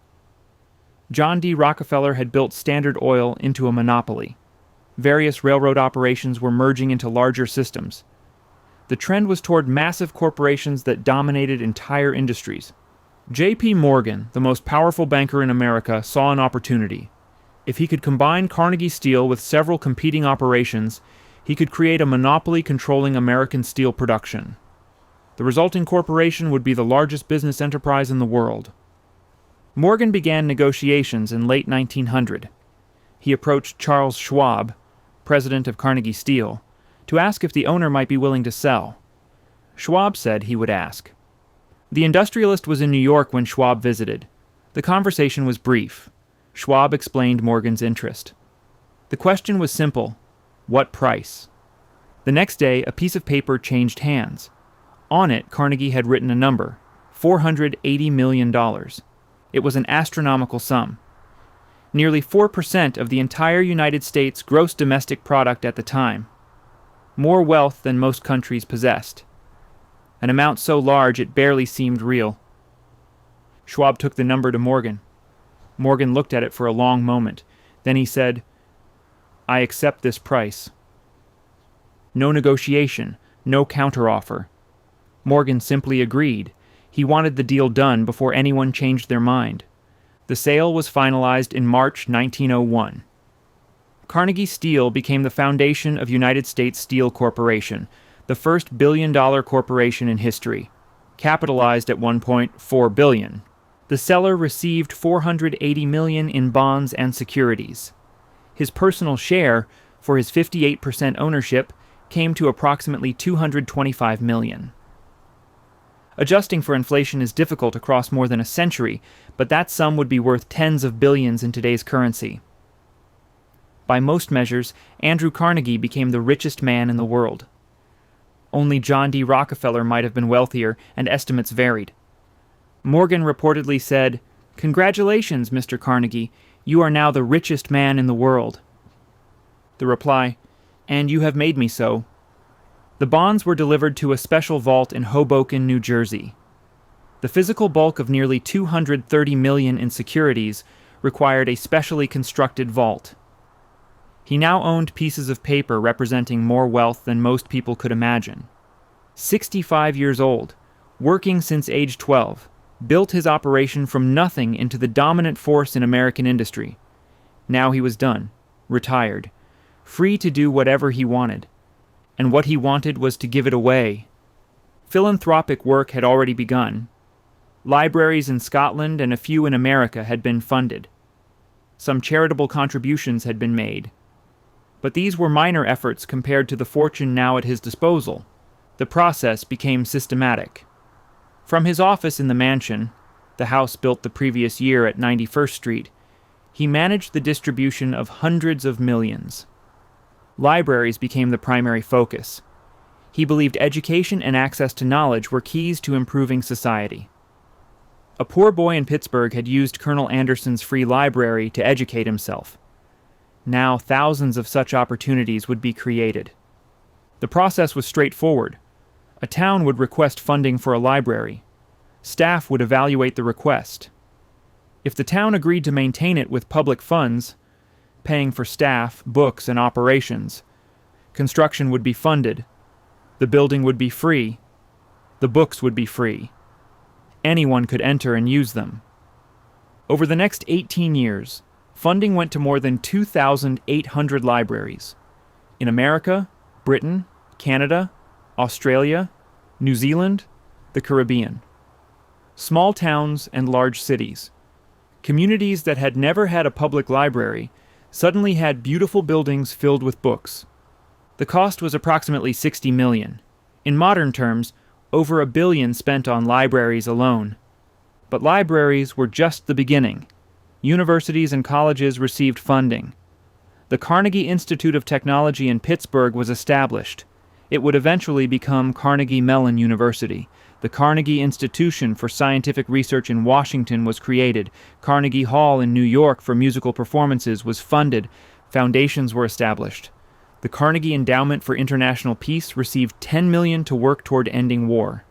John D. Rockefeller had built Standard Oil into a monopoly. Various railroad operations were merging into larger systems. The trend was toward massive corporations that dominated entire industries. J.P. Morgan, the most powerful banker in America, saw an opportunity. If he could combine Carnegie Steel with several competing operations, he could create a monopoly controlling American steel production. The resulting corporation would be the largest business enterprise in the world. Morgan began negotiations in late 1900. He approached Charles Schwab, president of Carnegie Steel, to ask if the owner might be willing to sell. Schwab said he would ask. The industrialist was in New York when Schwab visited. The conversation was brief. Schwab explained Morgan's interest. The question was simple: what price? The next day, a piece of paper changed hands. On it, Carnegie had written a number: $480 million. It was an astronomical sum. Nearly 4% of the entire United States' gross domestic product at the time. More wealth than most countries possessed. An amount so large it barely seemed real. Schwab took the number to Morgan. Morgan looked at it for a long moment. Then he said, "I accept this price." No negotiation, no counteroffer. Morgan simply agreed. He wanted the deal done before anyone changed their mind. The sale was finalized in March 1901. Carnegie Steel became the foundation of United States Steel Corporation, the first billion-dollar corporation in history, capitalized at $1.4 billion. The seller received $480 million in bonds and securities. His personal share, for his 58% ownership, came to approximately $225 million. Adjusting for inflation is difficult across more than a century, but that sum would be worth tens of billions in today's currency. By most measures, Andrew Carnegie became the richest man in the world. Only John D. Rockefeller might have been wealthier, and estimates varied. Morgan reportedly said, "Congratulations, Mr. Carnegie, you are now the richest man in the world." The reply, "And you have made me so." The bonds were delivered to a special vault in Hoboken, New Jersey. The physical bulk of nearly $230 million in securities required a specially constructed vault. He now owned pieces of paper representing more wealth than most people could imagine. 65 years old, working since age 12, built his operation from nothing into the dominant force in American industry. Now he was done, retired, free to do whatever he wanted. And what he wanted was to give it away. Philanthropic work had already begun. Libraries in Scotland and a few in America had been funded. Some charitable contributions had been made. But these were minor efforts compared to the fortune now at his disposal. The process became systematic. From his office in the mansion, the house built the previous year at 91st Street, he managed the distribution of hundreds of millions. Libraries became the primary focus. He believed education and access to knowledge were keys to improving society. A poor boy in Pittsburgh had used Colonel Anderson's free library to educate himself. Now thousands of such opportunities would be created. The process was straightforward. A town would request funding for a library. Staff would evaluate the request. If the town agreed to maintain it with public funds, paying for staff, books, and operations, construction would be funded. The building would be free. The books would be free. Anyone could enter and use them. Over the next 18 years, funding went to more than 2,800 libraries in America, Britain, Canada, Australia, New Zealand, the Caribbean. Small towns and large cities. Communities that had never had a public library suddenly had beautiful buildings filled with books. The cost was approximately $60 million. In modern terms, over $1 billion spent on libraries alone. But libraries were just the beginning. Universities and colleges received funding. The Carnegie Institute of Technology in Pittsburgh was established. It would eventually become Carnegie Mellon University. The Carnegie Institution for Scientific Research in Washington was created. Carnegie Hall in New York for musical performances was funded. Foundations were established. The Carnegie Endowment for International Peace received $10 million to work toward ending war.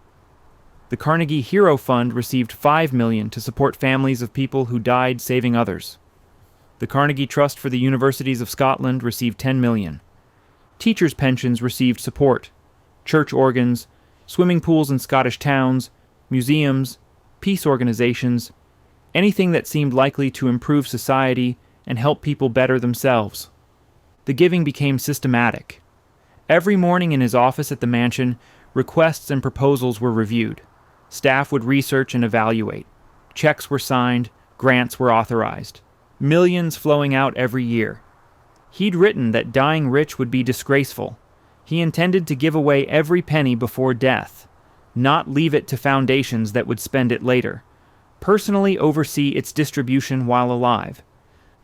The Carnegie Hero Fund received $5 million to support families of people who died saving others. The Carnegie Trust for the Universities of Scotland received $10 million. Teachers' pensions received support. Church organs, swimming pools in Scottish towns, museums, peace organizations, anything that seemed likely to improve society and help people better themselves. The giving became systematic. Every morning in his office at the mansion, requests and proposals were reviewed. Staff would research and evaluate. Checks were signed, grants were authorized. Millions flowing out every year. He'd written that dying rich would be disgraceful. He intended to give away every penny before death, not leave it to foundations that would spend it later, personally oversee its distribution while alive.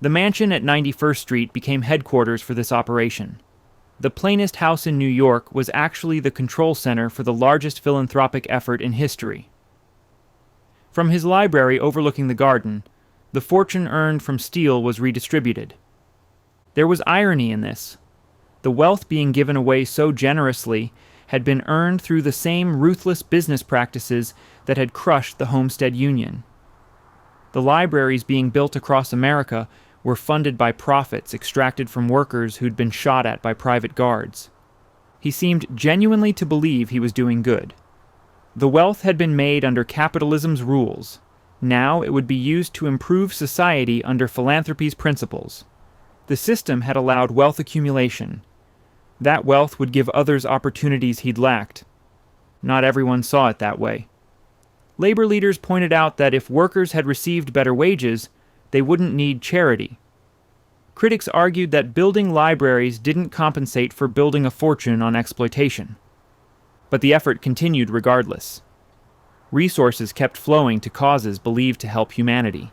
The mansion at 91st Street became headquarters for this operation. The plainest house in New York was actually the control center for the largest philanthropic effort in history. From his library overlooking the garden, the fortune earned from steel was redistributed. There was irony in this. The wealth being given away so generously had been earned through the same ruthless business practices that had crushed the Homestead Union. The libraries being built across America were funded by profits extracted from workers who'd been shot at by private guards. He seemed genuinely to believe he was doing good. The wealth had been made under capitalism's rules. Now it would be used to improve society under philanthropy's principles. The system had allowed wealth accumulation. That wealth would give others opportunities he'd lacked. Not everyone saw it that way. Labor leaders pointed out that if workers had received better wages, they wouldn't need charity. Critics argued that building libraries didn't compensate for building a fortune on exploitation. But the effort continued regardless. Resources kept flowing to causes believed to help humanity.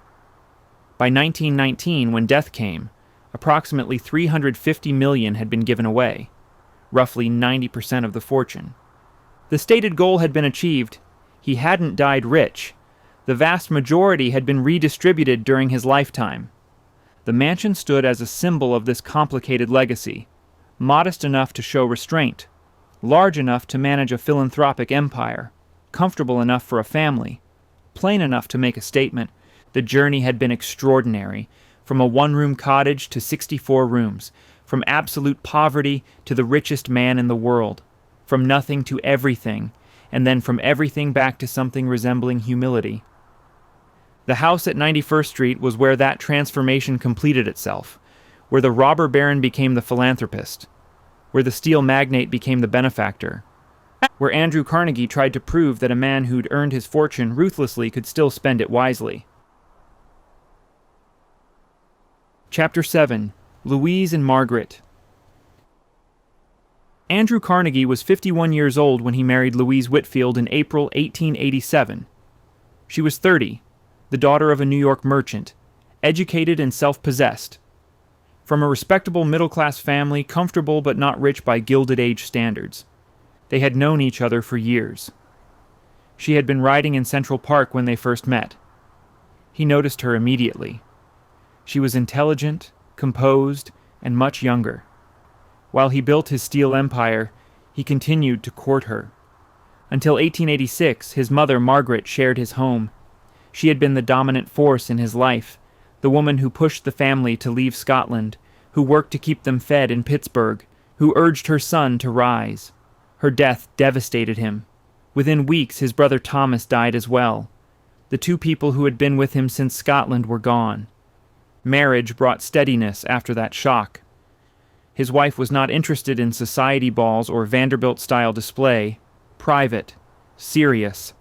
By 1919, when death came, approximately $350 million had been given away, roughly 90% of the fortune. The stated goal had been achieved. He hadn't died rich. The vast majority had been redistributed during his lifetime. The mansion stood as a symbol of this complicated legacy, modest enough to show restraint, large enough to manage a philanthropic empire, comfortable enough for a family, plain enough to make a statement. The journey had been extraordinary, from a one-room cottage to 64 rooms, from absolute poverty to the richest man in the world, from nothing to everything, and then from everything back to something resembling humility. The house at 91st Street was where that transformation completed itself, where the robber baron became the philanthropist, where the steel magnate became the benefactor, where Andrew Carnegie tried to prove that a man who'd earned his fortune ruthlessly could still spend it wisely. Chapter 7. Louise and Margaret. Andrew Carnegie was 51 years old when he married Louise Whitfield in April 1887. She was 30, the daughter of a New York merchant, educated and self-possessed. From a respectable middle-class family, comfortable but not rich by Gilded Age standards. They had known each other for years. She had been riding in Central Park when they first met. He noticed her immediately. She was intelligent, composed, and much younger. While he built his steel empire, he continued to court her. Until 1886, his mother, Margaret, shared his home. She had been the dominant force in his life, the woman who pushed the family to leave Scotland, who worked to keep them fed in Pittsburgh, who urged her son to rise. Her death devastated him. Within weeks, his brother Thomas died as well. The two people who had been with him since Scotland were gone. Marriage brought steadiness after that shock. His wife was not interested in society balls or Vanderbilt-style display. Private. Serious.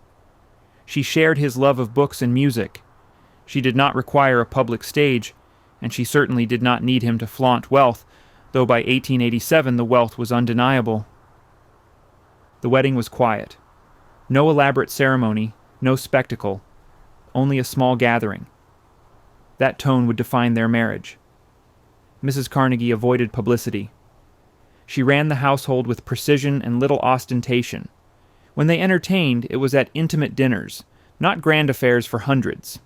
She shared his love of books and music. She did not require a public stage, and she certainly did not need him to flaunt wealth, though by 1887 the wealth was undeniable. The wedding was quiet. No elaborate ceremony, no spectacle, only a small gathering. That tone would define their marriage. Mrs. Carnegie avoided publicity. She ran the household with precision and little ostentation. When they entertained, it was at intimate dinners, not grand affairs for hundreds.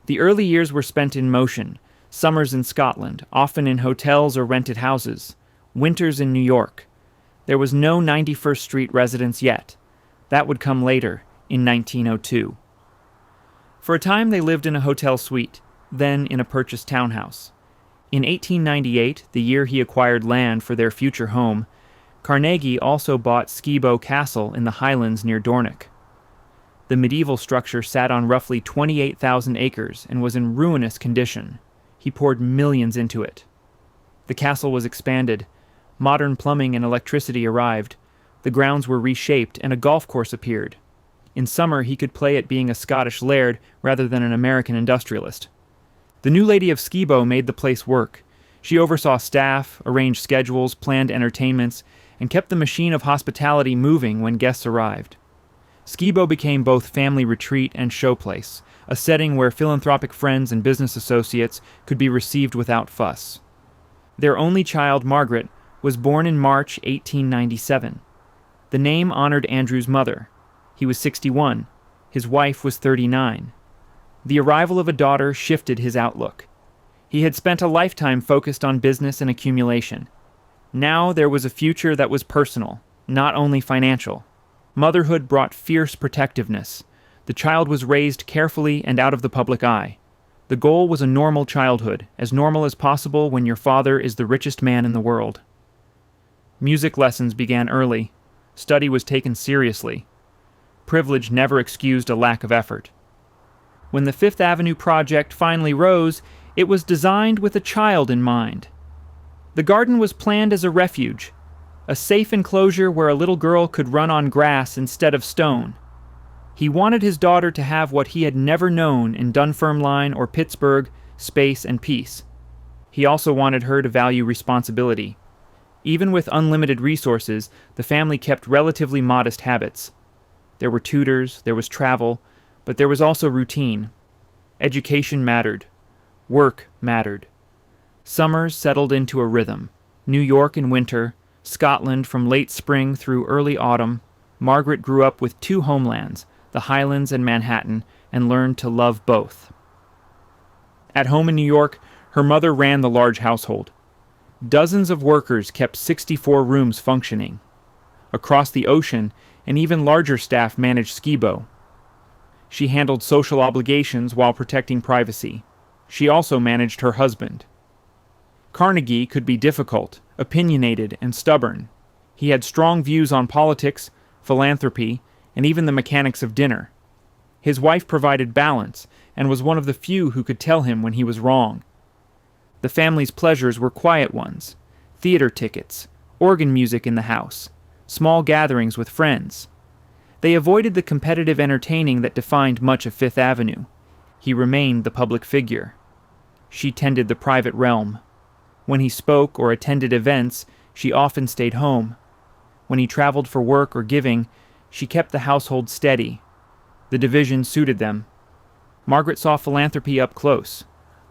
The early years were spent in motion, summers in Scotland, often in hotels or rented houses, winters in New York. There was no 91st Street residence yet. That would come later, in 1902. For a time they lived in a hotel suite, then in a purchased townhouse. In 1898, the year he acquired land for their future home, Carnegie also bought Skibo Castle in the Highlands near Dornoch. The medieval structure sat on roughly 28,000 acres and was in ruinous condition. He poured millions into it. The castle was expanded. Modern plumbing and electricity arrived. The grounds were reshaped and a golf course appeared. In summer, he could play at being a Scottish laird rather than an American industrialist. The new lady of Skibo made the place work. She oversaw staff, arranged schedules, planned entertainments, and kept the machine of hospitality moving when guests arrived. Skibo became both family retreat and showplace, a setting where philanthropic friends and business associates could be received without fuss. Their only child, Margaret, was born in March 1897. The name honored Andrew's mother. He was 61. His wife was 39. The arrival of a daughter shifted his outlook. He had spent a lifetime focused on business and accumulation. Now there was a future that was personal, not only financial. Motherhood brought fierce protectiveness. The child was raised carefully and out of the public eye. The goal was a normal childhood, as normal as possible when your father is the richest man in the world. Music lessons began early. Study was taken seriously. Privilege never excused a lack of effort. When the Fifth Avenue project finally rose, it was designed with a child in mind. The garden was planned as a refuge, a safe enclosure where a little girl could run on grass instead of stone. He wanted his daughter to have what he had never known in Dunfermline or Pittsburgh, space and peace. He also wanted her to value responsibility. Even with unlimited resources, the family kept relatively modest habits. There were tutors, there was travel, but there was also routine. Education mattered. Work mattered. Summers settled into a rhythm. New York in winter, Scotland from late spring through early autumn. Margaret grew up with two homelands, the Highlands and Manhattan, and learned to love both. At home in New York, her mother ran the large household. Dozens of workers kept 64 rooms functioning. Across the ocean, an even larger staff managed Skibo. She handled social obligations while protecting privacy. She also managed her husband. Carnegie could be difficult, opinionated, and stubborn. He had strong views on politics, philanthropy, and even the mechanics of dinner. His wife provided balance and was one of the few who could tell him when he was wrong. The family's pleasures were quiet ones: theater tickets, organ music in the house, small gatherings with friends. They avoided the competitive entertaining that defined much of Fifth Avenue. He remained the public figure. She tended the private realm. When he spoke or attended events, she often stayed home. When he traveled for work or giving, she kept the household steady. The division suited them. Margaret saw philanthropy up close.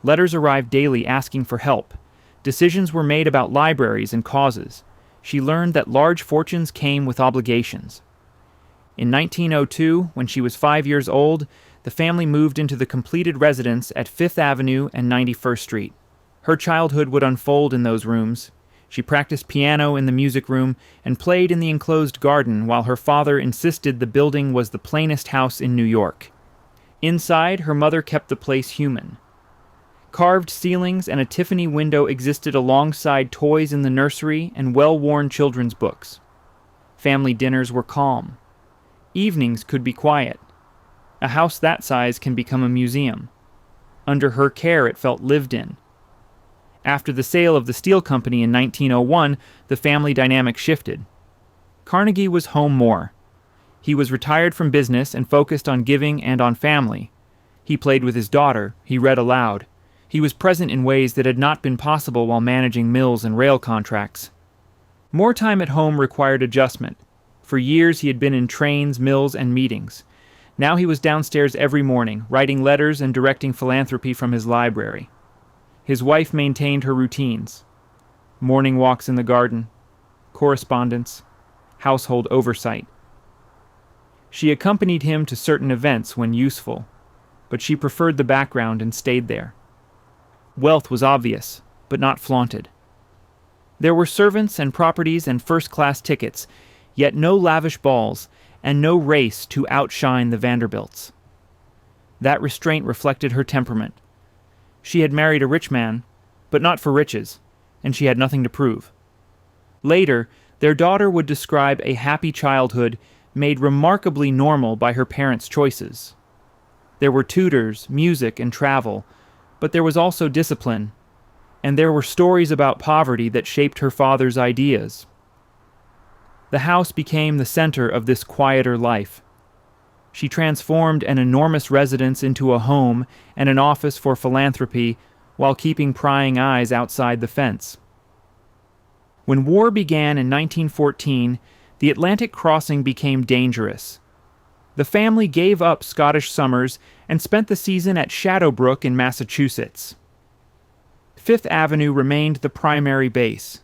Letters arrived daily asking for help. Decisions were made about libraries and causes. She learned that large fortunes came with obligations. In 1902, when she was 5 years old, the family moved into the completed residence at 5th Avenue and 91st Street. Her childhood would unfold in those rooms. She practiced piano in the music room and played in the enclosed garden while her father insisted the building was the plainest house in New York. Inside, her mother kept the place human. Carved ceilings and a Tiffany window existed alongside toys in the nursery and well-worn children's books. Family dinners were calm. Evenings could be quiet. A house that size can become a museum. Under her care, it felt lived in. After the sale of the steel company in 1901, the family dynamic shifted. Carnegie was home more. He was retired from business and focused on giving and on family. He played with his daughter. He read aloud. He was present in ways that had not been possible while managing mills and rail contracts. More time at home required adjustment. For years he had been in trains, mills, and meetings. Now he was downstairs every morning, writing letters and directing philanthropy from his library. His wife maintained her routines: morning walks in the garden, correspondence, household oversight. She accompanied him to certain events when useful, but she preferred the background and stayed there. Wealth was obvious, but not flaunted. There were servants and properties and first-class tickets, yet no lavish balls, and no race to outshine the Vanderbilts. That restraint reflected her temperament. She had married a rich man, but not for riches, and she had nothing to prove. Later, their daughter would describe a happy childhood made remarkably normal by her parents' choices. There were tutors, music, and travel, but there was also discipline, and there were stories about poverty that shaped her father's ideas. The house became the center of this quieter life. She transformed an enormous residence into a home and an office for philanthropy while keeping prying eyes outside the fence. When war began in 1914, the Atlantic crossing became dangerous. The family gave up Scottish summers and spent the season at Shadowbrook in Massachusetts. Fifth Avenue remained the primary base.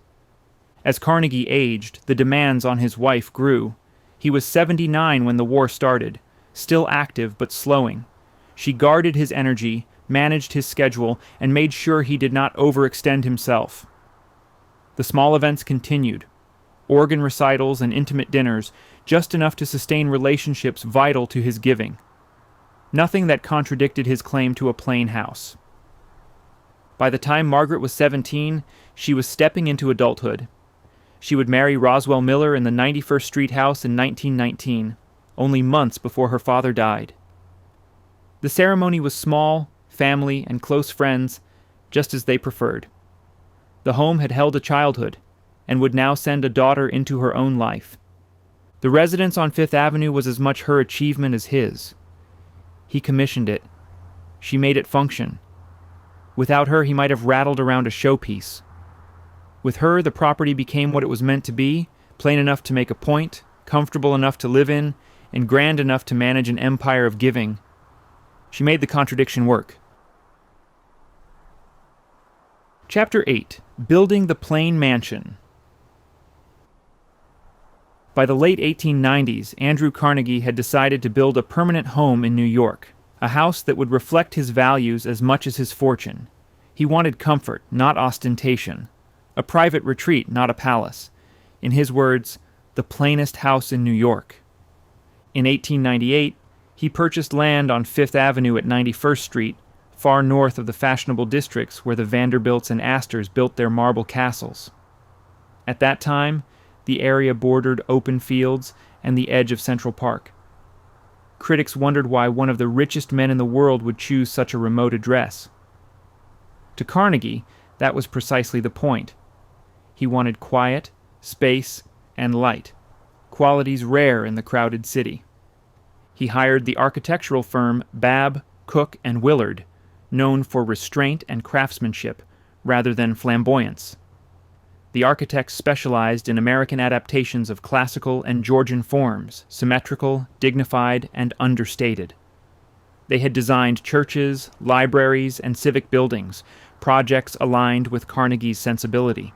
As Carnegie aged, the demands on his wife grew. He was 79 when the war started, still active but slowing. She guarded his energy, managed his schedule, and made sure he did not overextend himself. The small events continued. Organ recitals and intimate dinners, just enough to sustain relationships vital to his giving. Nothing that contradicted his claim to a plain house. By the time Margaret was 17, she was stepping into adulthood. She would marry Roswell Miller in the 91st Street house in 1919, only months before her father died. The ceremony was small, family, and close friends, just as they preferred. The home had held a childhood, and would now send a daughter into her own life. The residence on Fifth Avenue was as much her achievement as his. He commissioned it. She made it function. Without her, he might have rattled around a showpiece. With her, the property became what it was meant to be, plain enough to make a point, comfortable enough to live in, and grand enough to manage an empire of giving. She made the contradiction work. Chapter 8. Building the Plain Mansion. By the late 1890s, Andrew Carnegie had decided to build a permanent home in New York, a house that would reflect his values as much as his fortune. He wanted comfort, not ostentation. A private retreat, not a palace. In his words, the plainest house in New York. In 1898, he purchased land on Fifth Avenue at 91st Street, far north of the fashionable districts where the Vanderbilts and Astors built their marble castles. At that time, the area bordered open fields and the edge of Central Park. Critics wondered why one of the richest men in the world would choose such a remote address. To Carnegie, that was precisely the point. He wanted quiet, space, and light, qualities rare in the crowded city. He hired the architectural firm Babb, Cook, and Willard, known for restraint and craftsmanship, rather than flamboyance. The architects specialized in American adaptations of classical and Georgian forms, symmetrical, dignified, and understated. They had designed churches, libraries, and civic buildings, projects aligned with Carnegie's sensibility.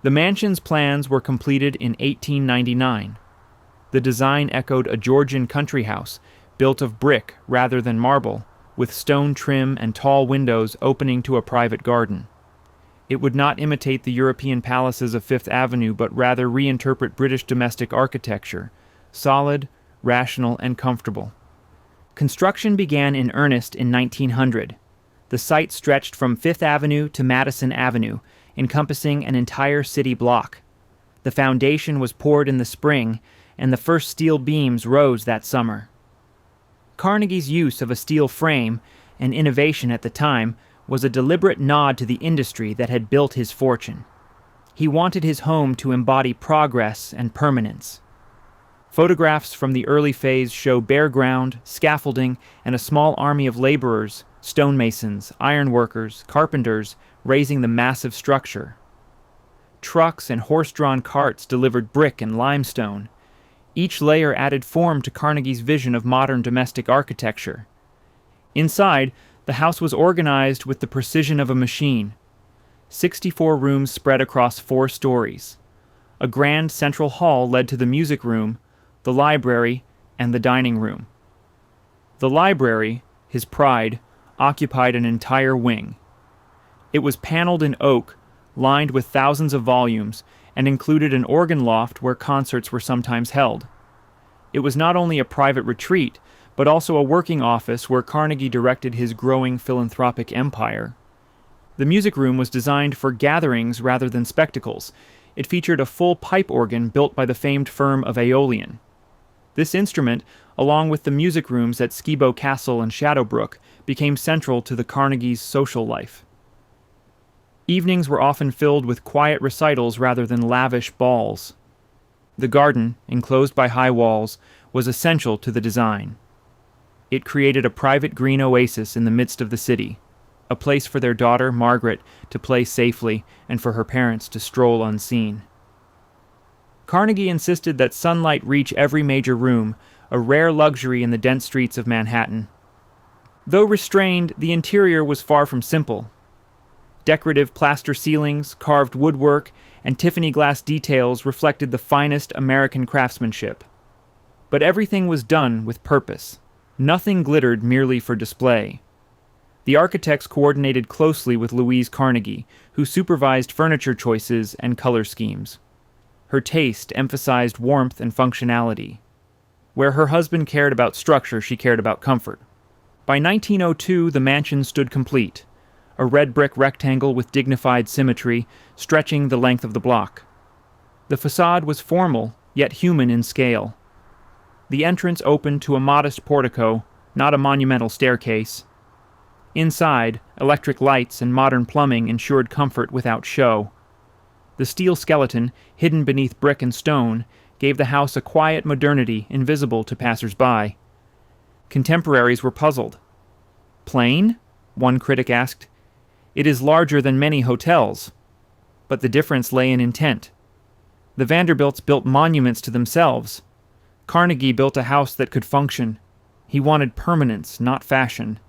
The mansion's plans were completed in 1899. The design echoed a Georgian country house, built of brick rather than marble, with stone trim and tall windows opening to a private garden. It would not imitate the European palaces of Fifth Avenue, but rather reinterpret British domestic architecture, solid, rational, and comfortable. Construction began in earnest in 1900. The site stretched from Fifth Avenue to Madison Avenue, encompassing an entire city block. The foundation was poured in the spring, and the first steel beams rose that summer. Carnegie's use of a steel frame, an innovation at the time, was a deliberate nod to the industry that had built his fortune. He wanted his home to embody progress and permanence. Photographs from the early phase show bare ground, scaffolding, and a small army of laborers, stonemasons, ironworkers, carpenters, raising the massive structure. Trucks and horse-drawn carts delivered brick and limestone. Each layer added form to Carnegie's vision of modern domestic architecture. Inside, the house was organized with the precision of a machine. 64 rooms spread across 4 stories. A grand central hall led to the music room, the library, and the dining room. The library, his pride, occupied an entire wing. It was paneled in oak, lined with thousands of volumes, and included an organ loft where concerts were sometimes held. It was not only a private retreat, but also a working office where Carnegie directed his growing philanthropic empire. The music room was designed for gatherings rather than spectacles. It featured a full pipe organ built by the famed firm of Aeolian. This instrument, along with the music rooms at Skibo Castle and Shadowbrook, became central to the Carnegie's social life. Evenings were often filled with quiet recitals rather than lavish balls. The garden, enclosed by high walls, was essential to the design. It created a private green oasis in the midst of the city, a place for their daughter, Margaret, to play safely and for her parents to stroll unseen. Carnegie insisted that sunlight reach every major room, a rare luxury in the dense streets of Manhattan. Though restrained, the interior was far from simple. Decorative plaster ceilings, carved woodwork, and Tiffany glass details reflected the finest American craftsmanship. But everything was done with purpose. Nothing glittered merely for display. The architects coordinated closely with Louise Carnegie, who supervised furniture choices and color schemes. Her taste emphasized warmth and functionality. Where her husband cared about structure, she cared about comfort. By 1902, the mansion stood complete, a red brick rectangle with dignified symmetry stretching the length of the block. The facade was formal, yet human in scale. The entrance opened to a modest portico, not a monumental staircase. Inside, electric lights and modern plumbing ensured comfort without show. The steel skeleton, hidden beneath brick and stone, gave the house a quiet modernity invisible to passers-by. Contemporaries were puzzled. "Plain?" one critic asked. "It is larger than many hotels." But the difference lay in intent. The Vanderbilts built monuments to themselves. Carnegie built a house that could function. He wanted permanence, not fashion.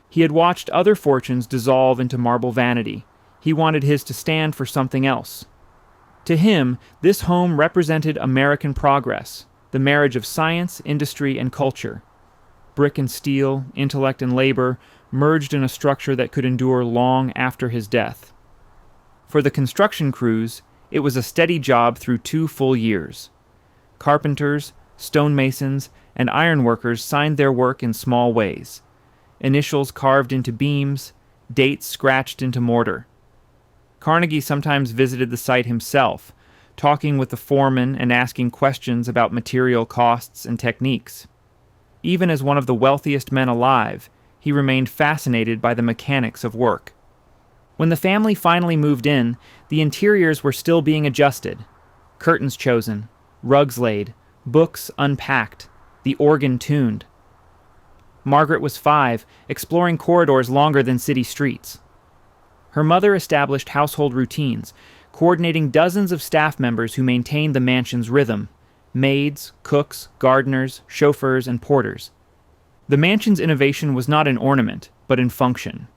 He had watched other fortunes dissolve into marble vanity. He wanted his to stand for something else. To him, this home represented American progress, the marriage of science, industry, and culture. Brick and steel, intellect and labor, merged in a structure that could endure long after his death. For the construction crews, it was a steady job through 2 full years. Carpenters, stonemasons, and ironworkers signed their work in small ways. Initials carved into beams, dates scratched into mortar. Carnegie sometimes visited the site himself, talking with the foreman and asking questions about material costs and techniques. Even as one of the wealthiest men alive, he remained fascinated by the mechanics of work. When the family finally moved in, the interiors were still being adjusted. Curtains chosen, rugs laid, books unpacked, the organ tuned. Margaret was 5, exploring corridors longer than city streets. Her mother established household routines, coordinating dozens of staff members who maintained the mansion's rhythm: maids, cooks, gardeners, chauffeurs, and porters. The mansion's innovation was not in ornament, but in function.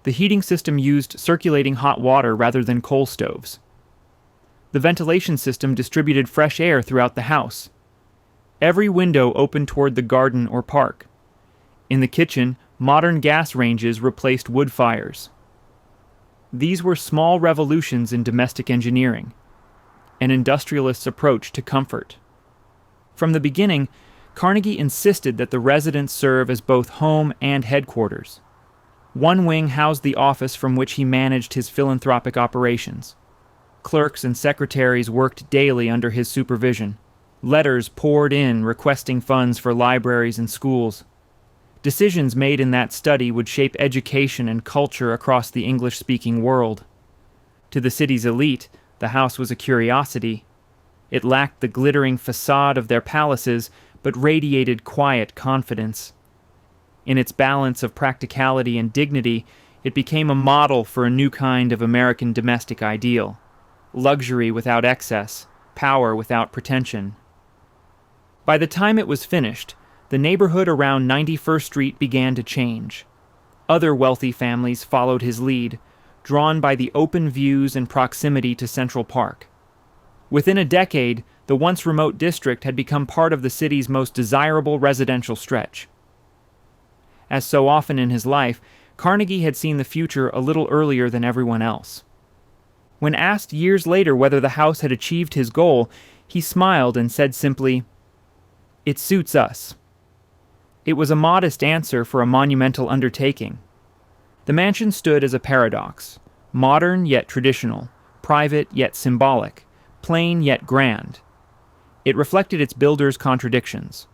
The heating system used circulating hot water rather than coal stoves. The ventilation system distributed fresh air throughout the house. Every window opened toward the garden or park. In the kitchen, modern gas ranges replaced wood fires. These were small revolutions in domestic engineering, an industrialist's approach to comfort. From the beginning, Carnegie insisted that the residence serve as both home and headquarters. One wing housed the office from which he managed his philanthropic operations. Clerks and secretaries worked daily under his supervision. Letters poured in requesting funds for libraries and schools. Decisions made in that study would shape education and culture across the English-speaking world. To the city's elite, the house was a curiosity. It lacked the glittering facade of their palaces, but radiated quiet confidence. In its balance of practicality and dignity, it became a model for a new kind of American domestic ideal: luxury without excess, power without pretension. By the time it was finished, the neighborhood around 91st Street began to change. Other wealthy families followed his lead, drawn by the open views and proximity to Central Park. Within a decade, the once remote district had become part of the city's most desirable residential stretch. As so often in his life, Carnegie had seen the future a little earlier than everyone else. When asked years later whether the house had achieved his goal, he smiled and said simply, "It suits us." It was a modest answer for a monumental undertaking. The mansion stood as a paradox: modern yet traditional, private yet symbolic, plain yet grand. It reflected its builder's contradictions.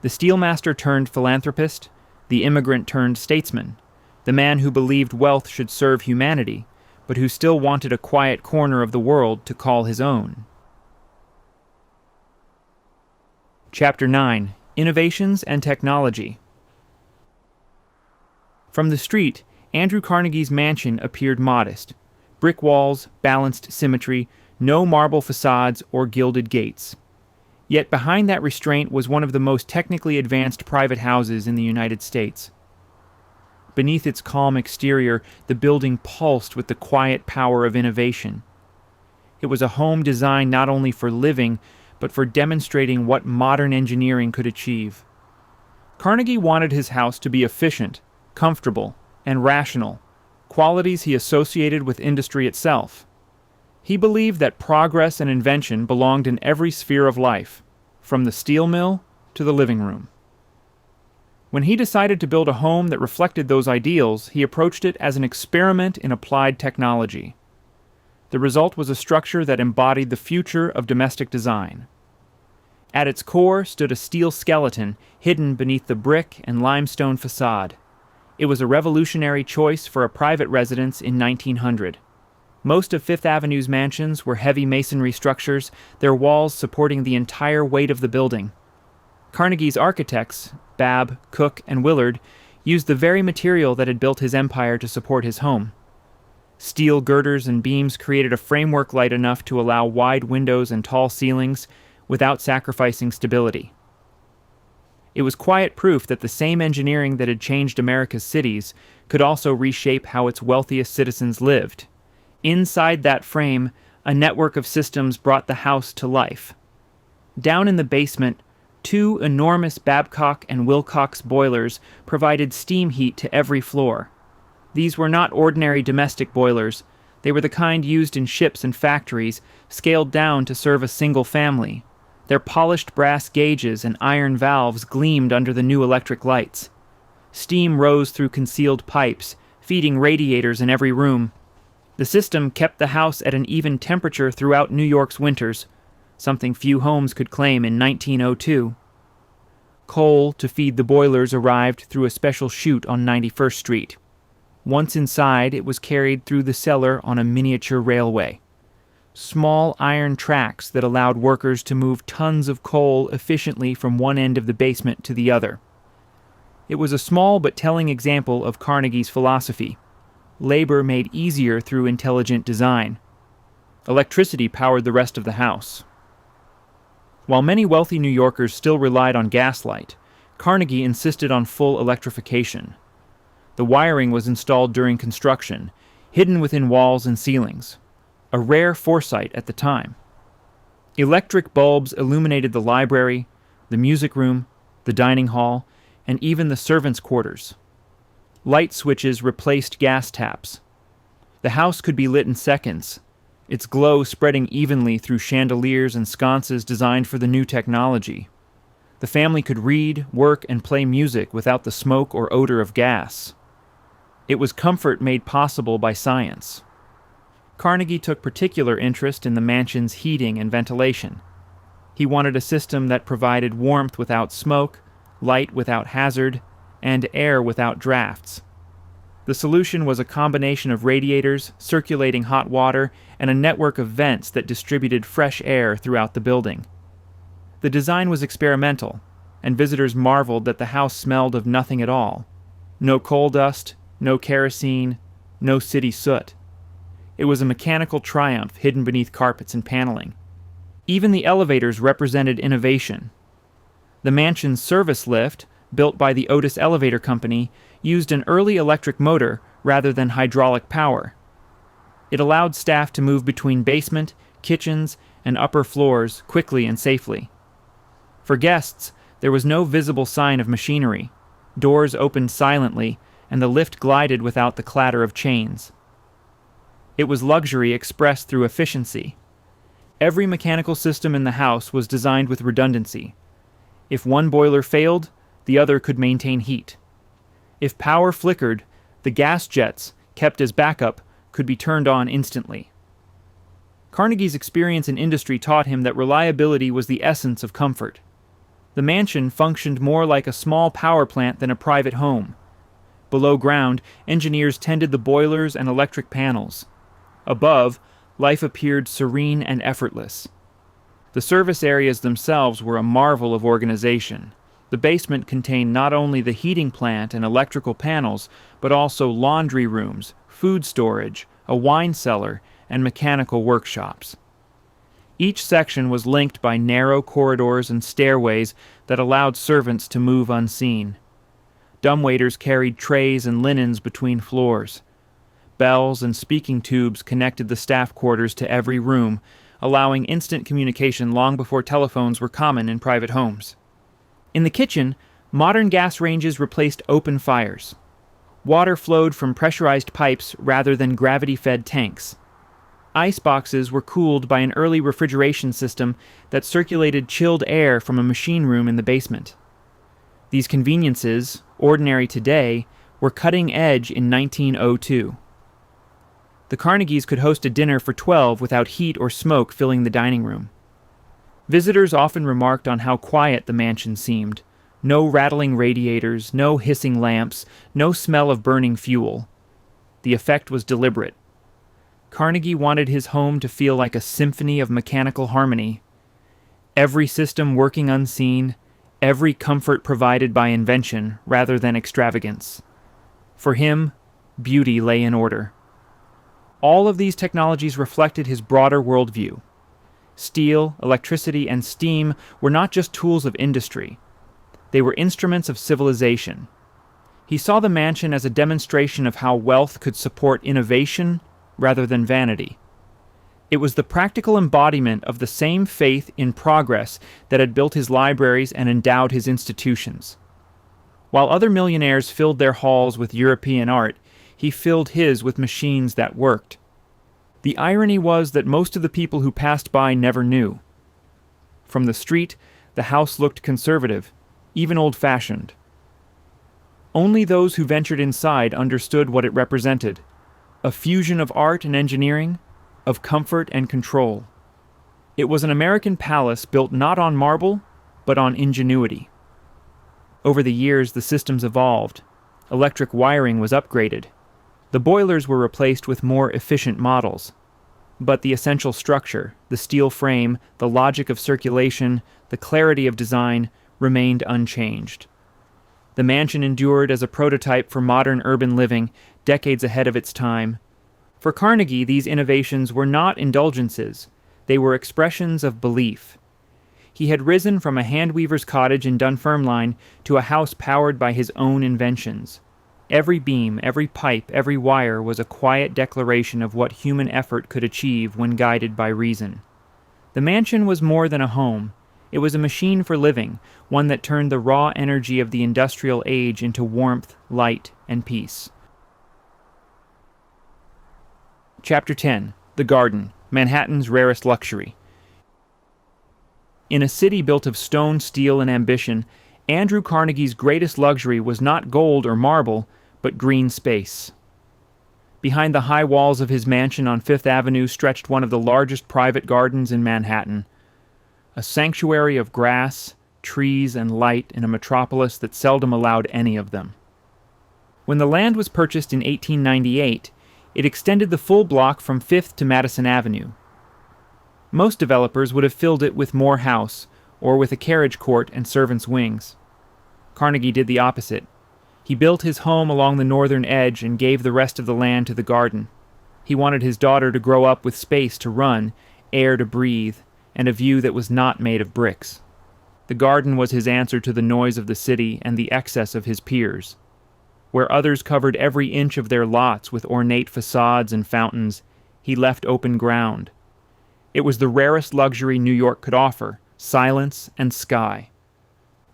The steelmaster turned philanthropist, the immigrant turned statesman, the man who believed wealth should serve humanity, but who still wanted a quiet corner of the world to call his own. Chapter 9: Innovations and Technology. From the street, Andrew Carnegie's mansion appeared modest. Brick walls, balanced symmetry, no marble facades or gilded gates. Yet behind that restraint was one of the most technically advanced private houses in the United States. Beneath its calm exterior, the building pulsed with the quiet power of innovation. It was a home designed not only for living, but for demonstrating what modern engineering could achieve. Carnegie wanted his house to be efficient, comfortable, and rational, qualities he associated with industry itself. He believed that progress and invention belonged in every sphere of life, from the steel mill to the living room. When he decided to build a home that reflected those ideals, he approached it as an experiment in applied technology. The result was a structure that embodied the future of domestic design. At its core stood a steel skeleton hidden beneath the brick and limestone facade. It was a revolutionary choice for a private residence in 1900. Most of Fifth Avenue's mansions were heavy masonry structures, their walls supporting the entire weight of the building. Carnegie's architects, Babb, Cook, and Willard, used the very material that had built his empire to support his home. Steel girders and beams created a framework light enough to allow wide windows and tall ceilings without sacrificing stability. It was quiet proof that the same engineering that had changed America's cities could also reshape how its wealthiest citizens lived. Inside that frame, a network of systems brought the house to life. Down in the basement, 2 enormous Babcock and Wilcox boilers provided steam heat to every floor. These were not ordinary domestic boilers. They were the kind used in ships and factories, scaled down to serve a single family. Their polished brass gauges and iron valves gleamed under the new electric lights. Steam rose through concealed pipes, feeding radiators in every room. The system kept the house at an even temperature throughout New York's winters, something few homes could claim in 1902. Coal to feed the boilers arrived through a special chute on 91st Street. Once inside, it was carried through the cellar on a miniature railway. Small iron tracks that allowed workers to move tons of coal efficiently from one end of the basement to the other. It was a small but telling example of Carnegie's philosophy. Labor made easier through intelligent design. Electricity powered the rest of the house. While many wealthy New Yorkers still relied on gaslight, Carnegie insisted on full electrification. The wiring was installed during construction, hidden within walls and ceilings, a rare foresight at the time. Electric bulbs illuminated the library, the music room, the dining hall, and even the servants' quarters. Light switches replaced gas taps. The house could be lit in seconds, its glow spreading evenly through chandeliers and sconces designed for the new technology. The family could read, work, and play music without the smoke or odor of gas. It was comfort made possible by science. Carnegie took particular interest in the mansion's heating and ventilation. He wanted a system that provided warmth without smoke, light without hazard, and air without drafts. The solution was a combination of radiators, circulating hot water, and a network of vents that distributed fresh air throughout the building. The design was experimental, and visitors marveled that the house smelled of nothing at all. No coal dust, no kerosene, no city soot. It was a mechanical triumph hidden beneath carpets and paneling. Even the elevators represented innovation. The mansion's service lift, built by the Otis Elevator Company, used an early electric motor rather than hydraulic power. It allowed staff to move between basement, kitchens, and upper floors quickly and safely. For guests, there was no visible sign of machinery. Doors opened silently, and the lift glided without the clatter of chains. It was luxury expressed through efficiency. Every mechanical system in the house was designed with redundancy. If one boiler failed, the other could maintain heat. If power flickered, the gas jets, kept as backup, could be turned on instantly. Carnegie's experience in industry taught him that reliability was the essence of comfort. The mansion functioned more like a small power plant than a private home. Below ground, engineers tended the boilers and electric panels. Above, life appeared serene and effortless. The service areas themselves were a marvel of organization. The basement contained not only the heating plant and electrical panels, but also laundry rooms, food storage, a wine cellar, and mechanical workshops. Each section was linked by narrow corridors and stairways that allowed servants to move unseen. Dumbwaiters carried trays and linens between floors. Bells and speaking tubes connected the staff quarters to every room, allowing instant communication long before telephones were common in private homes. In the kitchen, modern gas ranges replaced open fires. Water flowed from pressurized pipes rather than gravity-fed tanks. Ice boxes were cooled by an early refrigeration system that circulated chilled air from a machine room in the basement. These conveniences, ordinary today, were cutting edge in 1902. The Carnegies could host a dinner for 12 without heat or smoke filling the dining room. Visitors often remarked on how quiet the mansion seemed. No rattling radiators, no hissing lamps, no smell of burning fuel. The effect was deliberate. Carnegie wanted his home to feel like a symphony of mechanical harmony. Every system working unseen, every comfort provided by invention rather than extravagance. For him, beauty lay in order. All of these technologies reflected his broader worldview. Steel, electricity, and steam were not just tools of industry. They were instruments of civilization. He saw the mansion as a demonstration of how wealth could support innovation rather than vanity. It was the practical embodiment of the same faith in progress that had built his libraries and endowed his institutions. While other millionaires filled their halls with European art, he filled his with machines that worked. The irony was that most of the people who passed by never knew. From the street, the house looked conservative, even old-fashioned. Only those who ventured inside understood what it represented: a fusion of art and engineering, of comfort and control. It was an American palace built not on marble, but on ingenuity. Over the years, the systems evolved. Electric wiring was upgraded. The boilers were replaced with more efficient models. But the essential structure, the steel frame, the logic of circulation, the clarity of design, remained unchanged. The mansion endured as a prototype for modern urban living, decades ahead of its time. For Carnegie, these innovations were not indulgences. They were expressions of belief. He had risen from a handweaver's cottage in Dunfermline to a house powered by his own inventions. Every beam, every pipe, every wire was a quiet declaration of what human effort could achieve when guided by reason. The mansion was more than a home. It was a machine for living, one that turned the raw energy of the industrial age into warmth, light, and peace. Chapter 10. The Garden, Manhattan's Rarest Luxury. In a city built of stone, steel, and ambition, Andrew Carnegie's greatest luxury was not gold or marble, but green space. Behind the high walls of his mansion on Fifth Avenue stretched one of the largest private gardens in Manhattan, a sanctuary of grass, trees, and light in a metropolis that seldom allowed any of them. When the land was purchased in 1898, it extended the full block from Fifth to Madison Avenue. Most developers would have filled it with more house, or with a carriage court and servants' wings. Carnegie did the opposite. He built his home along the northern edge and gave the rest of the land to the garden. He wanted his daughter to grow up with space to run, air to breathe, and a view that was not made of bricks. The garden was his answer to the noise of the city and the excess of his peers. Where others covered every inch of their lots with ornate facades and fountains, he left open ground. It was the rarest luxury New York could offer: silence and sky.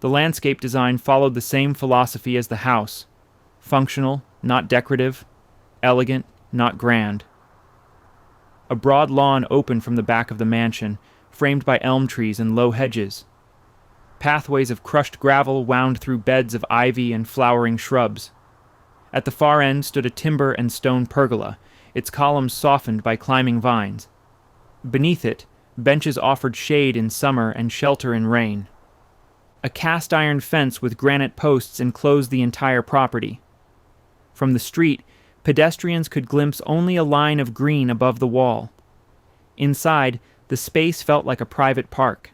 The landscape design followed the same philosophy as the house: functional, not decorative; elegant, not grand. A broad lawn opened from the back of the mansion, framed by elm trees and low hedges. Pathways of crushed gravel wound through beds of ivy and flowering shrubs. At the far end stood a timber and stone pergola, its columns softened by climbing vines. Beneath it, benches offered shade in summer and shelter in rain. A cast-iron fence with granite posts enclosed the entire property. From the street, pedestrians could glimpse only a line of green above the wall. Inside, the space felt like a private park.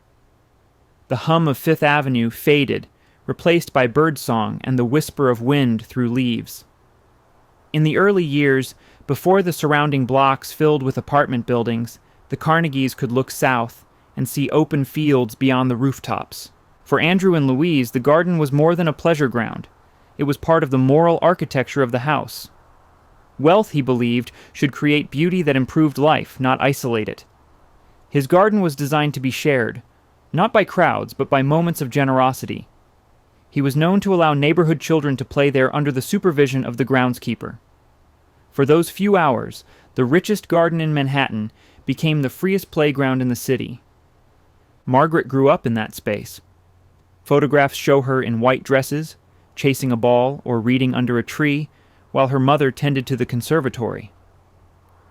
The hum of Fifth Avenue faded, replaced by birdsong and the whisper of wind through leaves. In the early years, before the surrounding blocks filled with apartment buildings, the Carnegies could look south and see open fields beyond the rooftops. For Andrew and Louise, the garden was more than a pleasure ground. It was part of the moral architecture of the house. Wealth, he believed, should create beauty that improved life, not isolate it. His garden was designed to be shared, not by crowds, but by moments of generosity. He was known to allow neighborhood children to play there under the supervision of the groundskeeper. For those few hours, the richest garden in Manhattan became the freest playground in the city. Margaret grew up in that space. Photographs show her in white dresses, chasing a ball or reading under a tree, while her mother tended to the conservatory.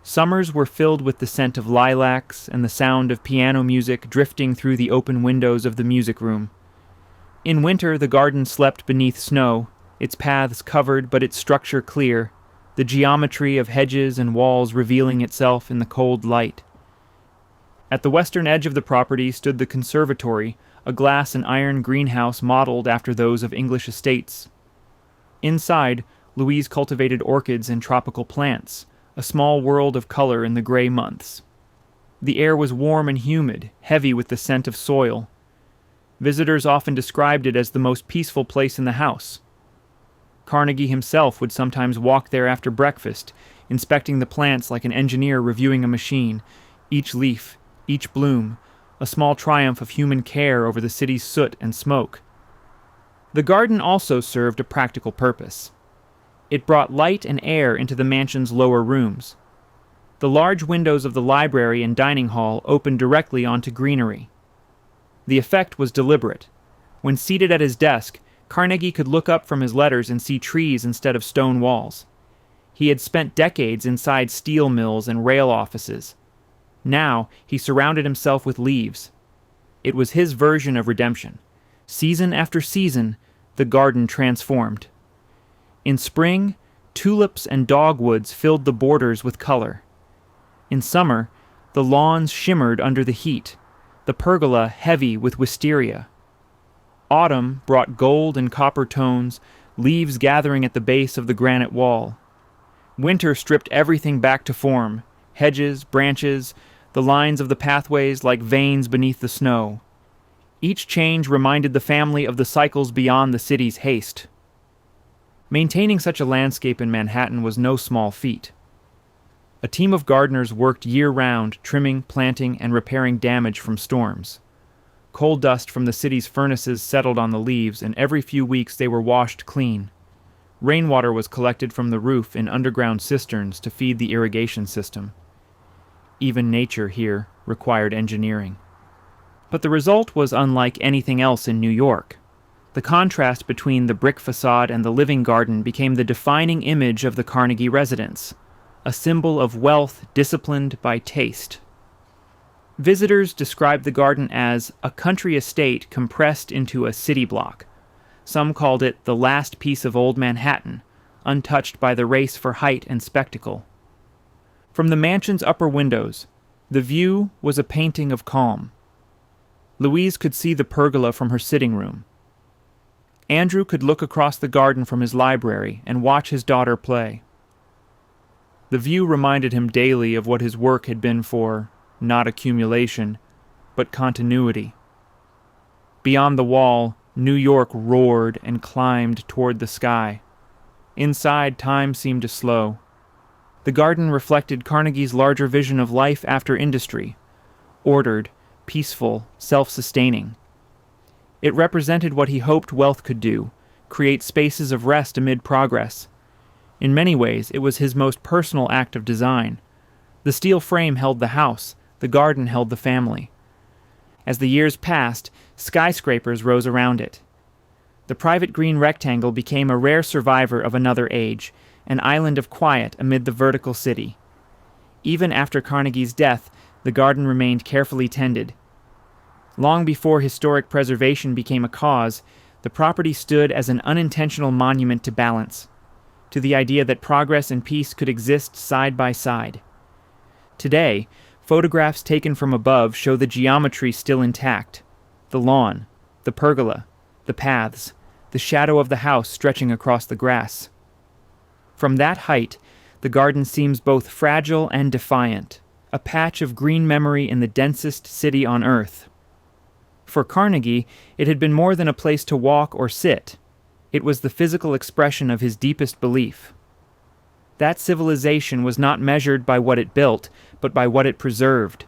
Summers were filled with the scent of lilacs and the sound of piano music drifting through the open windows of the music room. In winter, the garden slept beneath snow, its paths covered but its structure clear, the geometry of hedges and walls revealing itself in the cold light. At the western edge of the property stood the conservatory, a glass and iron greenhouse modeled after those of English estates. Inside, Louise cultivated orchids and tropical plants, a small world of color in the gray months. The air was warm and humid, heavy with the scent of soil. Visitors often described it as the most peaceful place in the house. Carnegie himself would sometimes walk there after breakfast, inspecting the plants like an engineer reviewing a machine, each leaf, each bloom, a small triumph of human care over the city's soot and smoke. The garden also served a practical purpose. It brought light and air into the mansion's lower rooms. The large windows of the library and dining hall opened directly onto greenery. The effect was deliberate. When seated at his desk, Carnegie could look up from his letters and see trees instead of stone walls. He had spent decades inside steel mills and rail offices. Now he surrounded himself with leaves. It was his version of redemption. Season after season, the garden transformed. In spring, tulips and dogwoods filled the borders with color. In summer, the lawns shimmered under the heat, the pergola heavy with wisteria. Autumn brought gold and copper tones, leaves gathering at the base of the granite wall. Winter stripped everything back to form, hedges, branches, the lines of the pathways like veins beneath the snow. Each change reminded the family of the cycles beyond the city's haste. Maintaining such a landscape in Manhattan was no small feat. A team of gardeners worked year-round, trimming, planting, and repairing damage from storms. Coal dust from the city's furnaces settled on the leaves, and every few weeks they were washed clean. Rainwater was collected from the roof in underground cisterns to feed the irrigation system. Even nature here required engineering. But the result was unlike anything else in New York. The contrast between the brick facade and the living garden became the defining image of the Carnegie residence, a symbol of wealth disciplined by taste. Visitors described the garden as a country estate compressed into a city block. Some called it the last piece of old Manhattan, untouched by the race for height and spectacle. From the mansion's upper windows, the view was a painting of calm. Louise could see the pergola from her sitting room. Andrew could look across the garden from his library and watch his daughter play. The view reminded him daily of what his work had been for, not accumulation, but continuity. Beyond the wall, New York roared and climbed toward the sky. Inside, time seemed to slow. The garden reflected Carnegie's larger vision of life after industry, ordered, peaceful, self-sustaining. It represented what he hoped wealth could do, create spaces of rest amid progress. In many ways, it was his most personal act of design. The steel frame held the house, the garden held the family. As the years passed, skyscrapers rose around it. The private green rectangle became a rare survivor of another age, an island of quiet amid the vertical city. Even after Carnegie's death, the garden remained carefully tended. Long before historic preservation became a cause, the property stood as an unintentional monument to balance, to the idea that progress and peace could exist side by side. Today, photographs taken from above show the geometry still intact: the lawn, the pergola, the paths, the shadow of the house stretching across the grass. From that height, the garden seems both fragile and defiant, a patch of green memory in the densest city on earth. For Carnegie, it had been more than a place to walk or sit. It was the physical expression of his deepest belief. That civilization was not measured by what it built, but by what it preserved.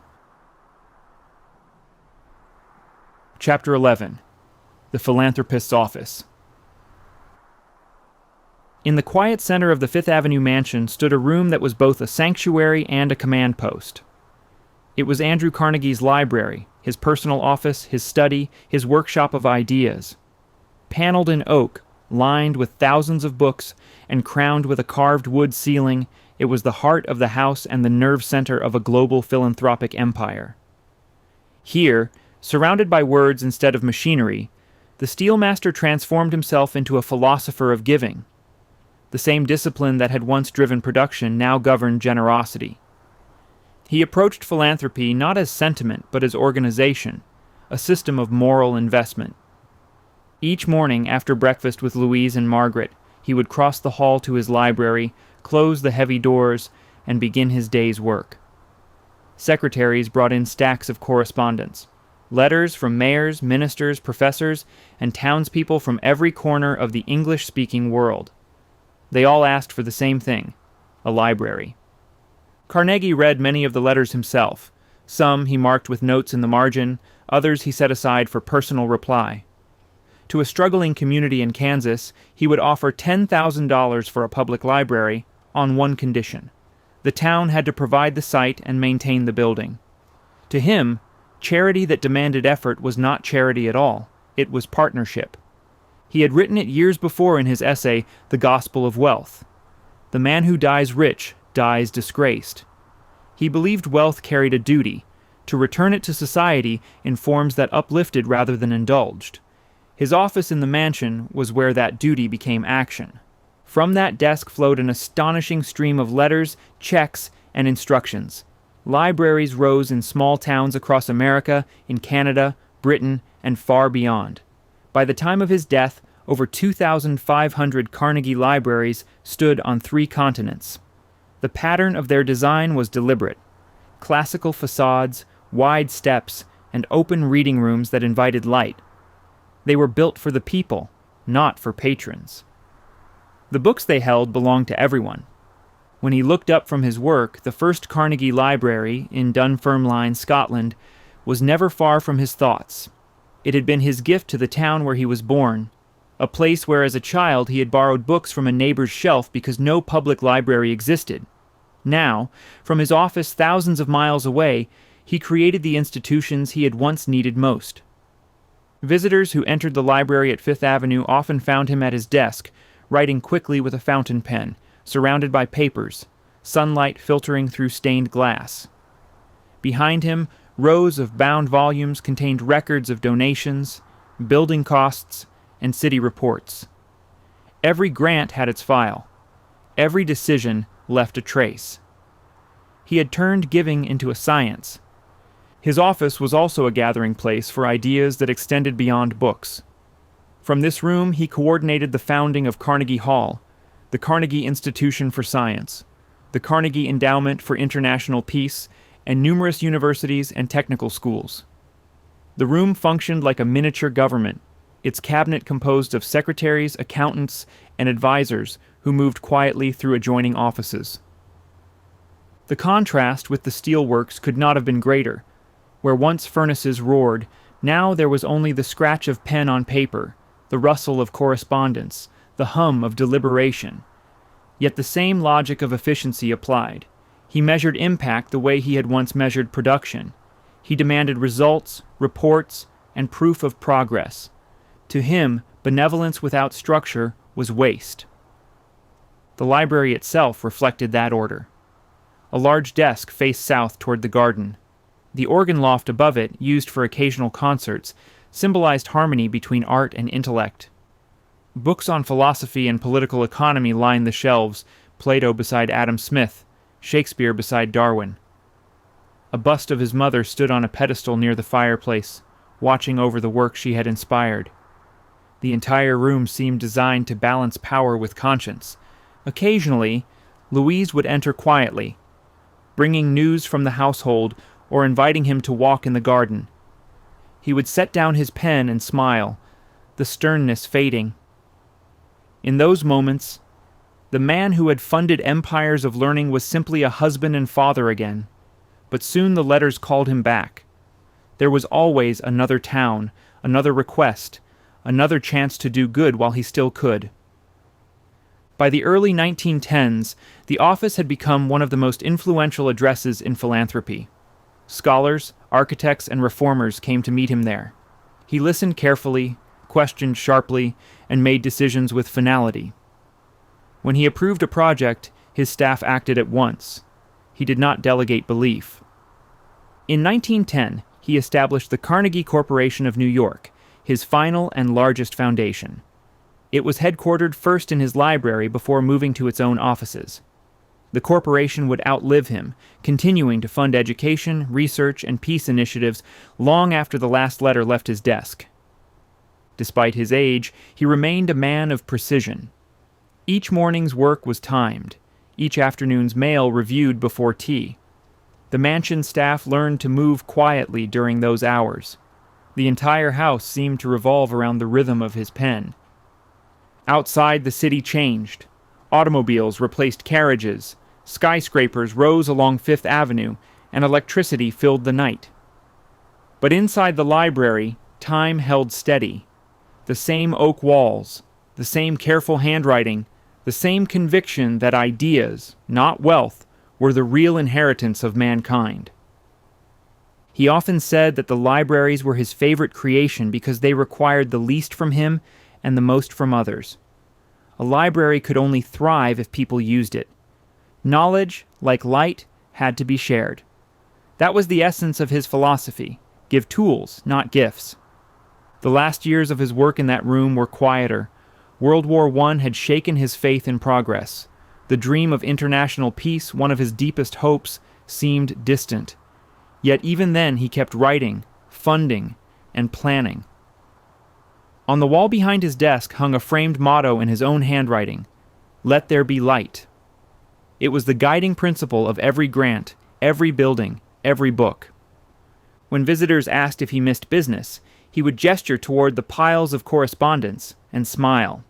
Chapter 11. The Philanthropist's Office. In the quiet center of the Fifth Avenue mansion stood a room that was both a sanctuary and a command post. It was Andrew Carnegie's library, his personal office, his study, his workshop of ideas. Paneled in oak, lined with thousands of books, and crowned with a carved wood ceiling, it was the heart of the house and the nerve center of a global philanthropic empire. Here, surrounded by words instead of machinery, the steelmaster transformed himself into a philosopher of giving. The same discipline that had once driven production now governed generosity. He approached philanthropy not as sentiment but as organization, a system of moral investment. Each morning after breakfast with Louise and Margaret, he would cross the hall to his library, close the heavy doors, and begin his day's work. Secretaries brought in stacks of correspondence, letters from mayors, ministers, professors, and townspeople from every corner of the English-speaking world. They all asked for the same thing, a library. Carnegie read many of the letters himself. Some he marked with notes in the margin, others he set aside for personal reply. To a struggling community in Kansas, he would offer $10,000 for a public library on one condition. The town had to provide the site and maintain the building. To him, charity that demanded effort was not charity at all. It was partnership. He had written it years before in his essay, The Gospel of Wealth. The man who dies rich dies disgraced. He believed wealth carried a duty, to return it to society in forms that uplifted rather than indulged. His office in the mansion was where that duty became action. From that desk flowed an astonishing stream of letters, checks, and instructions. Libraries rose in small towns across America, in Canada, Britain, and far beyond. By the time of his death, over 2,500 Carnegie libraries stood on 3 continents. The pattern of their design was deliberate. Classical facades, wide steps, and open reading rooms that invited light. They were built for the people, not for patrons. The books they held belonged to everyone. When he looked up from his work, the first Carnegie Library, in Dunfermline, Scotland, was never far from his thoughts. It had been his gift to the town where he was born, a place where as a child he had borrowed books from a neighbor's shelf because no public library existed. Now, from his office thousands of miles away, he created the institutions he had once needed most. Visitors who entered the library at Fifth Avenue often found him at his desk, writing quickly with a fountain pen, surrounded by papers, sunlight filtering through stained glass. Behind him, rows of bound volumes contained records of donations, building costs, and city reports. Every grant had its file. Every decision left a trace. He had turned giving into a science. His office was also a gathering place for ideas that extended beyond books. From this room, he coordinated the founding of Carnegie Hall, the Carnegie Institution for Science, the Carnegie Endowment for International Peace, and numerous universities and technical schools. The room functioned like a miniature government, its cabinet composed of secretaries, accountants, and advisors who moved quietly through adjoining offices. The contrast with the steelworks could not have been greater. Where once furnaces roared, now there was only the scratch of pen on paper, the rustle of correspondence, the hum of deliberation. Yet the same logic of efficiency applied. He measured impact the way he had once measured production. He demanded results, reports, and proof of progress. To him, benevolence without structure was waste. The library itself reflected that order. A large desk faced south toward the garden. The organ loft above it, used for occasional concerts, symbolized harmony between art and intellect. Books on philosophy and political economy lined the shelves, Plato beside Adam Smith, Shakespeare beside Darwin. A bust of his mother stood on a pedestal near the fireplace, watching over the work she had inspired. The entire room seemed designed to balance power with conscience. Occasionally, Louise would enter quietly, bringing news from the household or inviting him to walk in the garden. He would set down his pen and smile, the sternness fading. In those moments, the man who had funded empires of learning was simply a husband and father again. But soon the letters called him back. There was always another town, another request, another chance to do good while he still could. By the early 1910s, the office had become one of the most influential addresses in philanthropy. Scholars, architects, and reformers came to meet him there. He listened carefully, questioned sharply, and made decisions with finality. When he approved a project, his staff acted at once. He did not delegate belief. In 1910, he established the Carnegie Corporation of New York, his final and largest foundation. It was headquartered first in his library before moving to its own offices. The corporation would outlive him, continuing to fund education, research, and peace initiatives long after the last letter left his desk. Despite his age, he remained a man of precision. Each morning's work was timed, each afternoon's mail reviewed before tea. The mansion staff learned to move quietly during those hours. The entire house seemed to revolve around the rhythm of his pen. Outside, the city changed. Automobiles replaced carriages, skyscrapers rose along Fifth Avenue, and electricity filled the night. But inside the library, time held steady. The same oak walls, the same careful handwriting, the same conviction that ideas, not wealth, were the real inheritance of mankind. He often said that the libraries were his favorite creation because they required the least from him and the most from others. A library could only thrive if people used it. Knowledge, like light, had to be shared. That was the essence of his philosophy: give tools, not gifts. The last years of his work in that room were quieter. World War I had shaken his faith in progress. The dream of international peace, one of his deepest hopes, seemed distant. Yet even then he kept writing, funding, and planning. On the wall behind his desk hung a framed motto in his own handwriting: "Let there be light." It was the guiding principle of every grant, every building, every book. When visitors asked if he missed business, he would gesture toward the piles of correspondence and smile.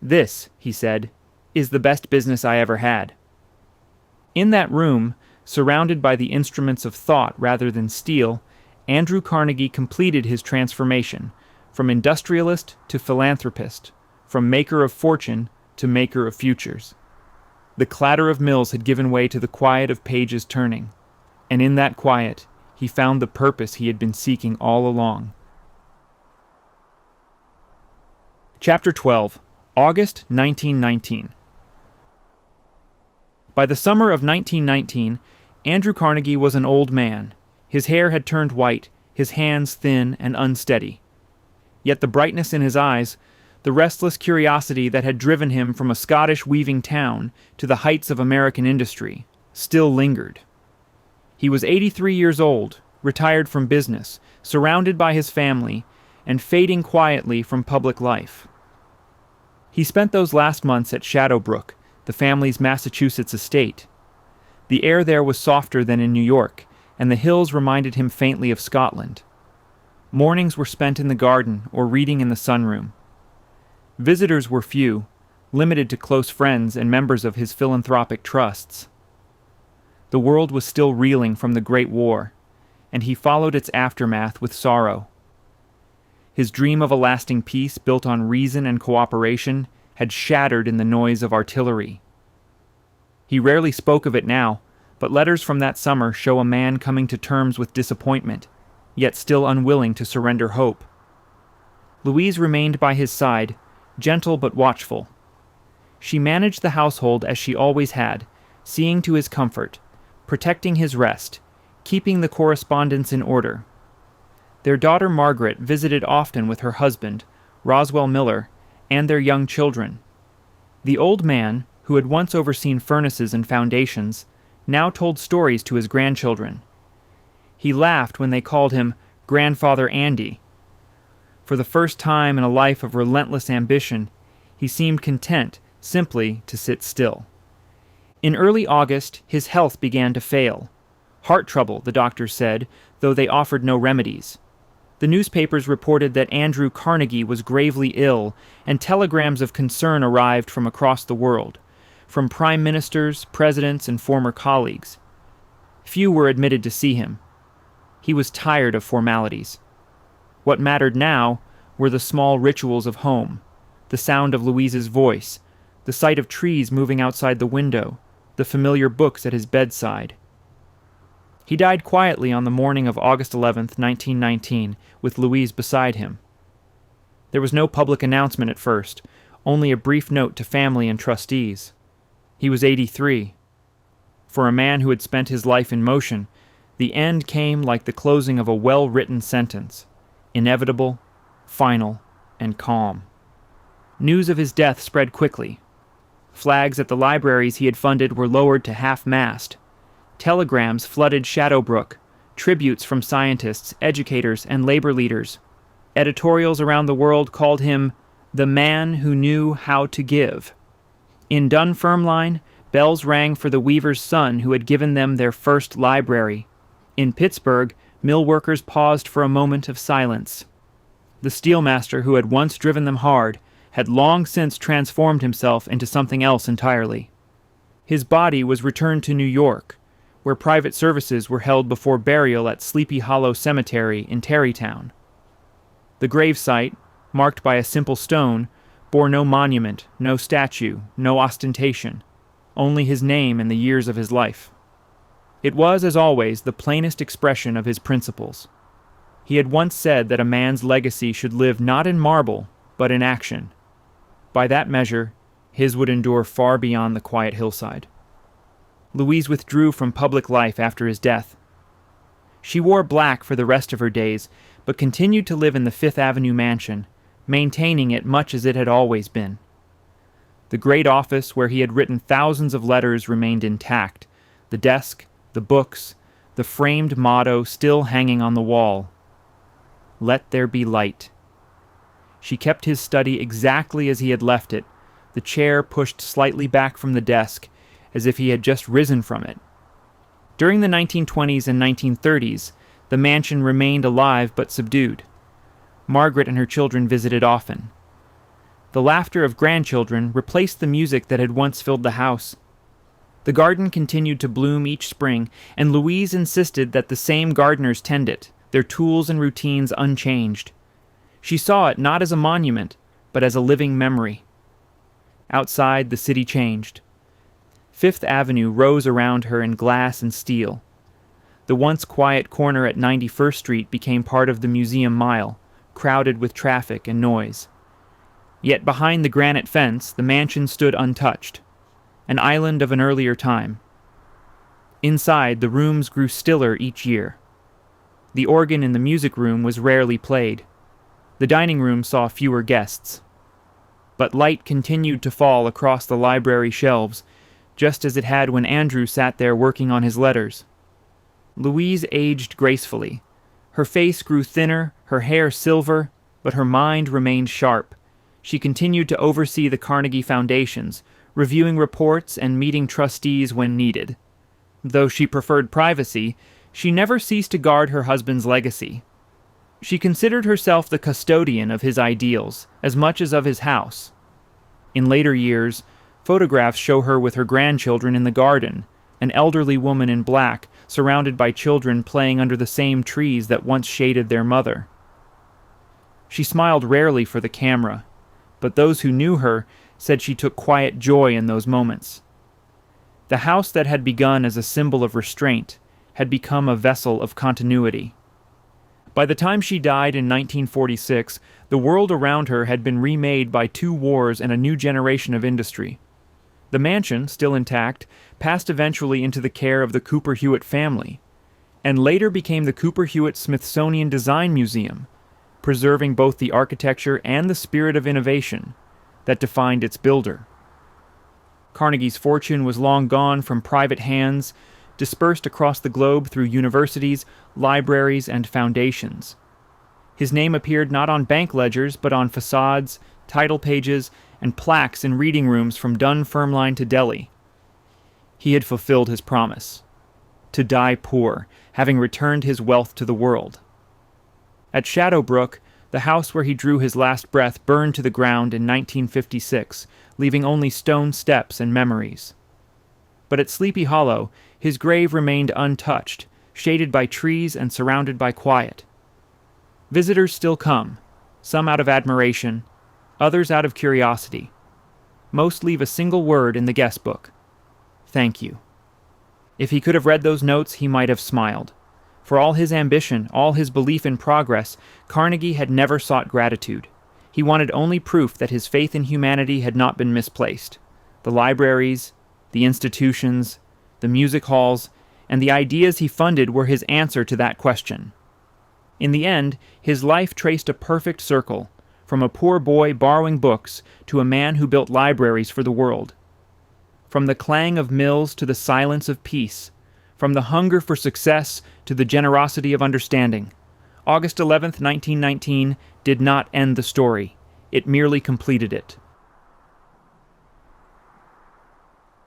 "This," he said, "is the best business I ever had." In that room, surrounded by the instruments of thought rather than steel, Andrew Carnegie completed his transformation, from industrialist to philanthropist, from maker of fortune to maker of futures. The clatter of mills had given way to the quiet of pages turning, and in that quiet, he found the purpose he had been seeking all along. Chapter 12, August 1919. By the summer of 1919, Andrew Carnegie was an old man. His hair had turned white, his hands thin and unsteady. Yet the brightness in his eyes, the restless curiosity that had driven him from a Scottish weaving town to the heights of American industry, still lingered. He was 83 years old, retired from business, surrounded by his family, and fading quietly from public life. He spent those last months at Shadowbrook, the family's Massachusetts estate. The air there was softer than in New York, and the hills reminded him faintly of Scotland. Mornings were spent in the garden or reading in the sunroom. Visitors were few, limited to close friends and members of his philanthropic trusts. The world was still reeling from the Great War, and he followed its aftermath with sorrow. His dream of a lasting peace built on reason and cooperation had shattered in the noise of artillery. He rarely spoke of it now, but letters from that summer show a man coming to terms with disappointment, yet still unwilling to surrender hope. Louise remained by his side, gentle but watchful. She managed the household as she always had, seeing to his comfort, protecting his rest, keeping the correspondence in order. Their daughter Margaret visited often with her husband, Roswell Miller, and their young children. The old man, who had once overseen furnaces and foundations, now told stories to his grandchildren. He laughed when they called him Grandfather Andy. For the first time in a life of relentless ambition, he seemed content simply to sit still. In early August, his health began to fail. Heart trouble, the doctors said, though they offered no remedies. The newspapers reported that Andrew Carnegie was gravely ill, and telegrams of concern arrived from across the world, from prime ministers, presidents, and former colleagues. Few were admitted to see him. He was tired of formalities. What mattered now were the small rituals of home, the sound of Louise's voice, the sight of trees moving outside the window, the familiar books at his bedside. He died quietly on the morning of August 11, 1919, with Louise beside him. There was no public announcement at first, only a brief note to family and trustees. He was 83. For a man who had spent his life in motion, the end came like the closing of a well-written sentence, inevitable, final, and calm. News of his death spread quickly. Flags at the libraries he had funded were lowered to half-mast. Telegrams flooded Shadowbrook, tributes from scientists, educators, and labor leaders. Editorials around the world called him the man who knew how to give. In Dunfermline, bells rang for the weaver's son who had given them their first library. In Pittsburgh, mill workers paused for a moment of silence. The steelmaster who had once driven them hard had long since transformed himself into something else entirely. His body was returned to New York, where private services were held before burial at Sleepy Hollow Cemetery in Tarrytown. The gravesite, marked by a simple stone, bore no monument, no statue, no ostentation, only his name and the years of his life. It was, as always, the plainest expression of his principles. He had once said that a man's legacy should live not in marble, but in action. By that measure, his would endure far beyond the quiet hillside. Louise withdrew from public life after his death. She wore black for the rest of her days, but continued to live in the Fifth Avenue mansion, maintaining it much as it had always been. The great office where he had written thousands of letters remained intact, the desk, the books, the framed motto still hanging on the wall. Let there be light. She kept his study exactly as he had left it, the chair pushed slightly back from the desk, as if he had just risen from it. During the 1920s and 1930s, the mansion remained alive but subdued. Margaret and her children visited often. The laughter of grandchildren replaced the music that had once filled the house. The garden continued to bloom each spring, and Louise insisted that the same gardeners tend it, their tools and routines unchanged. She saw it not as a monument, but as a living memory. Outside, the city changed. Fifth Avenue rose around her in glass and steel. The once quiet corner at 91st Street became part of the Museum Mile, crowded with traffic and noise. Yet behind the granite fence, the mansion stood untouched, an island of an earlier time. Inside, the rooms grew stiller each year. The organ in the music room was rarely played. The dining room saw fewer guests. But light continued to fall across the library shelves, just as it had when Andrew sat there working on his letters. Louise aged gracefully. Her face grew thinner, her hair silver, but her mind remained sharp. She continued to oversee the Carnegie Foundations, reviewing reports and meeting trustees when needed. Though she preferred privacy, she never ceased to guard her husband's legacy. She considered herself the custodian of his ideals, as much as of his house. In later years, photographs show her with her grandchildren in the garden, an elderly woman in black, surrounded by children playing under the same trees that once shaded their mother. She smiled rarely for the camera, but those who knew her said she took quiet joy in those moments. The house that had begun as a symbol of restraint had become a vessel of continuity. By the time she died in 1946, the world around her had been remade by 2 wars and a new generation of industry. The mansion, still intact, passed eventually into the care of the Cooper Hewitt family, and later became the Cooper Hewitt Smithsonian Design Museum, preserving both the architecture and the spirit of innovation that defined its builder. Carnegie's fortune was long gone from private hands, dispersed across the globe through universities, libraries, and foundations. His name appeared not on bank ledgers, but on facades, title pages, and plaques in reading rooms from Dunfermline to Delhi. He had fulfilled his promise, to die poor, having returned his wealth to the world. At Shadowbrook, the house where he drew his last breath burned to the ground in 1956, leaving only stone steps and memories. But at Sleepy Hollow, his grave remained untouched, shaded by trees and surrounded by quiet. Visitors still come, some out of admiration, others out of curiosity. Most leave a single word in the guest book: thank you. If he could have read those notes, he might have smiled. For all his ambition, all his belief in progress, Carnegie had never sought gratitude. He wanted only proof that his faith in humanity had not been misplaced. The libraries, the institutions, the music halls, and the ideas he funded were his answer to that question. In the end, his life traced a perfect circle, from a poor boy borrowing books to a man who built libraries for the world. From the clang of mills to the silence of peace, from the hunger for success to the generosity of understanding, August 11th, 1919 did not end the story. It merely completed it.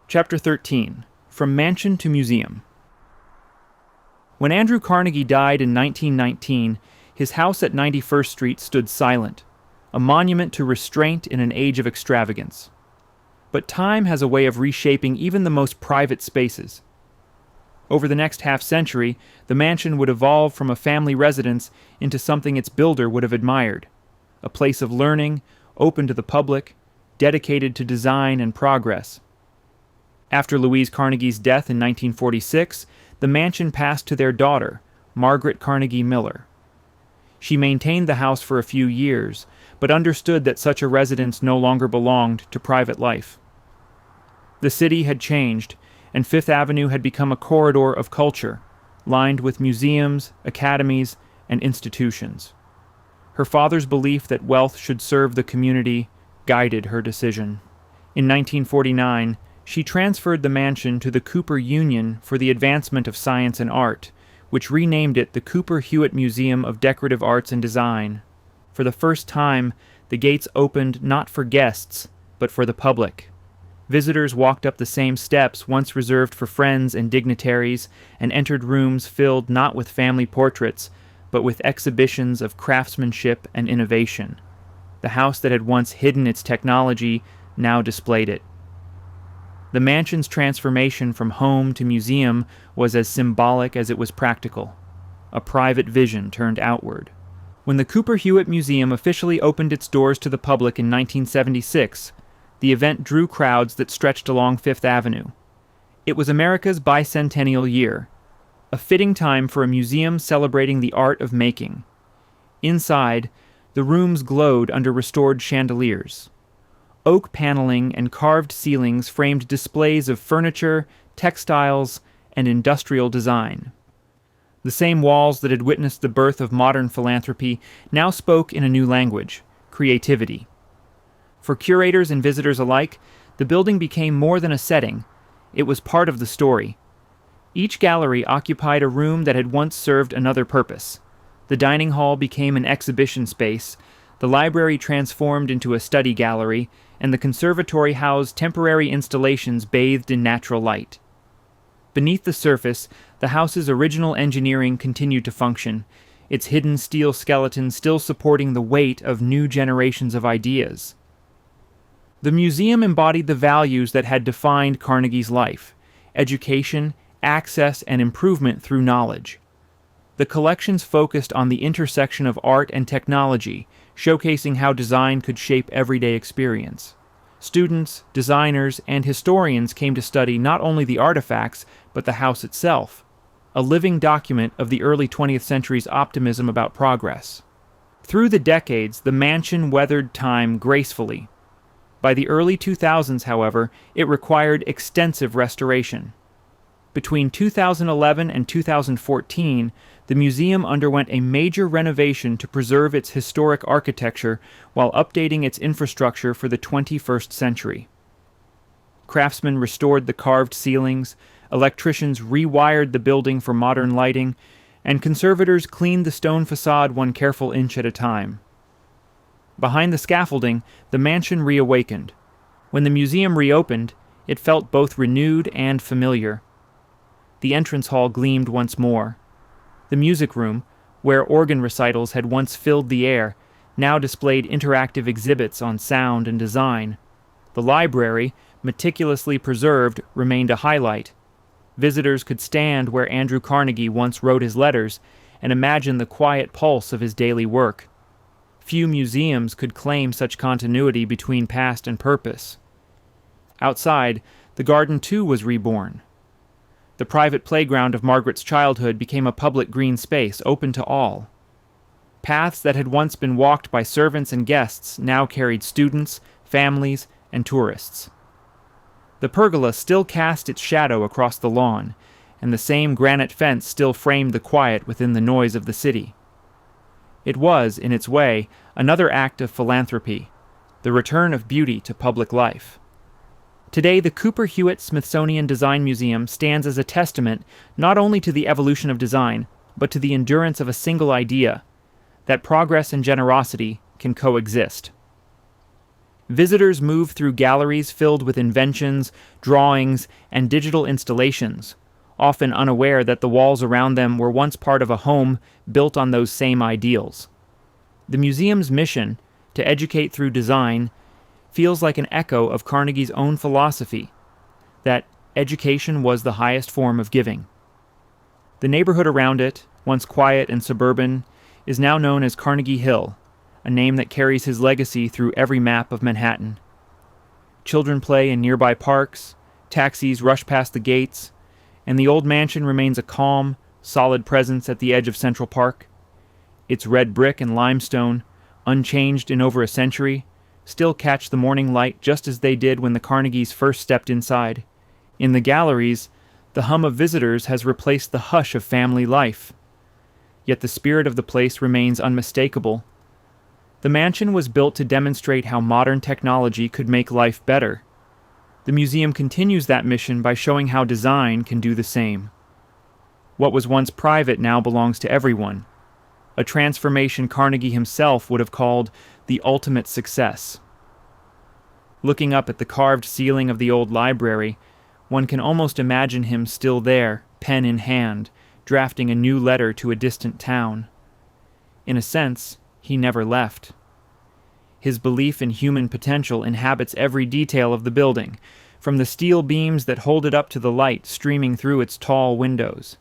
Chapter 13. From Mansion to Museum. When Andrew Carnegie died in 1919, his house at 91st Street stood silent, a monument to restraint in an age of extravagance. But time has a way of reshaping even the most private spaces. Over the next half-century, the mansion would evolve from a family residence into something its builder would have admired, a place of learning, open to the public, dedicated to design and progress. After Louise Carnegie's death in 1946, the mansion passed to their daughter, Margaret Carnegie Miller. She maintained the house for a few years, but understood that such a residence no longer belonged to private life. The city had changed, and Fifth Avenue had become a corridor of culture, lined with museums, academies, and institutions. Her father's belief that wealth should serve the community guided her decision. In 1949, she transferred the mansion to the Cooper Union for the Advancement of Science and Art, which renamed it the Cooper Hewitt Museum of Decorative Arts and Design. For the first time, the gates opened not for guests, but for the public. Visitors walked up the same steps once reserved for friends and dignitaries and entered rooms filled not with family portraits, but with exhibitions of craftsmanship and innovation. The house that had once hidden its technology now displayed it. The mansion's transformation from home to museum was as symbolic as it was practical, a private vision turned outward. When the Cooper Hewitt Museum officially opened its doors to the public in 1976, the event drew crowds that stretched along Fifth Avenue. It was America's bicentennial year, a fitting time for a museum celebrating the art of making. Inside, the rooms glowed under restored chandeliers. Oak paneling and carved ceilings framed displays of furniture, textiles, and industrial design. The same walls that had witnessed the birth of modern philanthropy now spoke in a new language: creativity. For curators and visitors alike, the building became more than a setting. It was part of the story. Each gallery occupied a room that had once served another purpose. The dining hall became an exhibition space, the library transformed into a study gallery, and the conservatory housed temporary installations bathed in natural light. Beneath the surface, the house's original engineering continued to function, its hidden steel skeleton still supporting the weight of new generations of ideas. The museum embodied the values that had defined Carnegie's life: education, access, and improvement through knowledge. The collections focused on the intersection of art and technology, showcasing how design could shape everyday experience. Students, designers, and historians came to study not only the artifacts, but the house itself, a living document of the early 20th century's optimism about progress. Through the decades, the mansion weathered time gracefully. By the early 2000s, however, it required extensive restoration. Between 2011 and 2014, the museum underwent a major renovation to preserve its historic architecture while updating its infrastructure for the 21st century. Craftsmen restored the carved ceilings, electricians rewired the building for modern lighting, and conservators cleaned the stone facade one careful inch at a time. Behind the scaffolding, the mansion reawakened. When the museum reopened, it felt both renewed and familiar. The entrance hall gleamed once more. The music room, where organ recitals had once filled the air, now displayed interactive exhibits on sound and design. The library, meticulously preserved, remained a highlight. Visitors could stand where Andrew Carnegie once wrote his letters and imagine the quiet pulse of his daily work. Few museums could claim such continuity between past and purpose. Outside, the garden too was reborn. The private playground of Margaret's childhood became a public green space open to all. Paths that had once been walked by servants and guests now carried students, families, and tourists. The pergola still cast its shadow across the lawn, and the same granite fence still framed the quiet within the noise of the city. It was, in its way, another act of philanthropy, the return of beauty to public life. Today, the Cooper Hewitt Smithsonian Design Museum stands as a testament not only to the evolution of design, but to the endurance of a single idea, that progress and generosity can coexist. Visitors move through galleries filled with inventions, drawings, and digital installations, often unaware that the walls around them were once part of a home built on those same ideals. The museum's mission, to educate through design, feels like an echo of Carnegie's own philosophy, that education was the highest form of giving. The neighborhood around it, once quiet and suburban, is now known as Carnegie Hill, a name that carries his legacy through every map of Manhattan. Children play in nearby parks, taxis rush past the gates, and the old mansion remains a calm, solid presence at the edge of Central Park. Its red brick and limestone, unchanged in over a century, still catch the morning light just as they did when the Carnegies first stepped inside. In the galleries, the hum of visitors has replaced the hush of family life. Yet the spirit of the place remains unmistakable. The mansion was built to demonstrate how modern technology could make life better. The museum continues that mission by showing how design can do the same. What was once private now belongs to everyone, a transformation Carnegie himself would have called the ultimate success. Looking up at the carved ceiling of the old library, one can almost imagine him still there, pen in hand, drafting a new letter to a distant town. In a sense, he never left. His belief in human potential inhabits every detail of the building, from the steel beams that hold it up to the light streaming through its tall windows.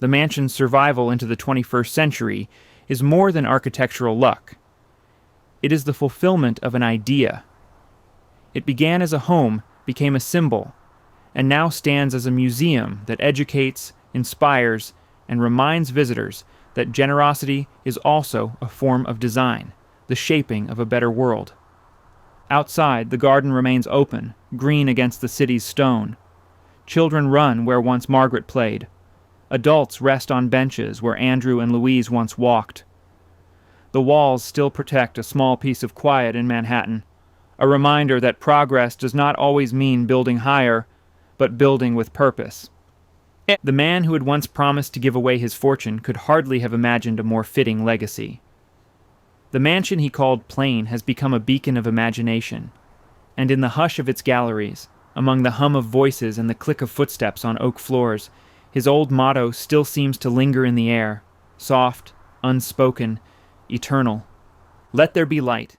The mansion's survival into the 21st century is more than architectural luck. It is the fulfillment of an idea. It began as a home, became a symbol, and now stands as a museum that educates, inspires, and reminds visitors that generosity is also a form of design, the shaping of a better world. Outside, the garden remains open, green against the city's stone. Children run where once Margaret played. Adults rest on benches where Andrew and Louise once walked. The walls still protect a small piece of quiet in Manhattan, a reminder that progress does not always mean building higher, but building with purpose. The man who had once promised to give away his fortune could hardly have imagined a more fitting legacy. The mansion he called Plain has become a beacon of imagination, and in the hush of its galleries, among the hum of voices and the click of footsteps on oak floors, his old motto still seems to linger in the air, soft, unspoken, eternal. Let there be light.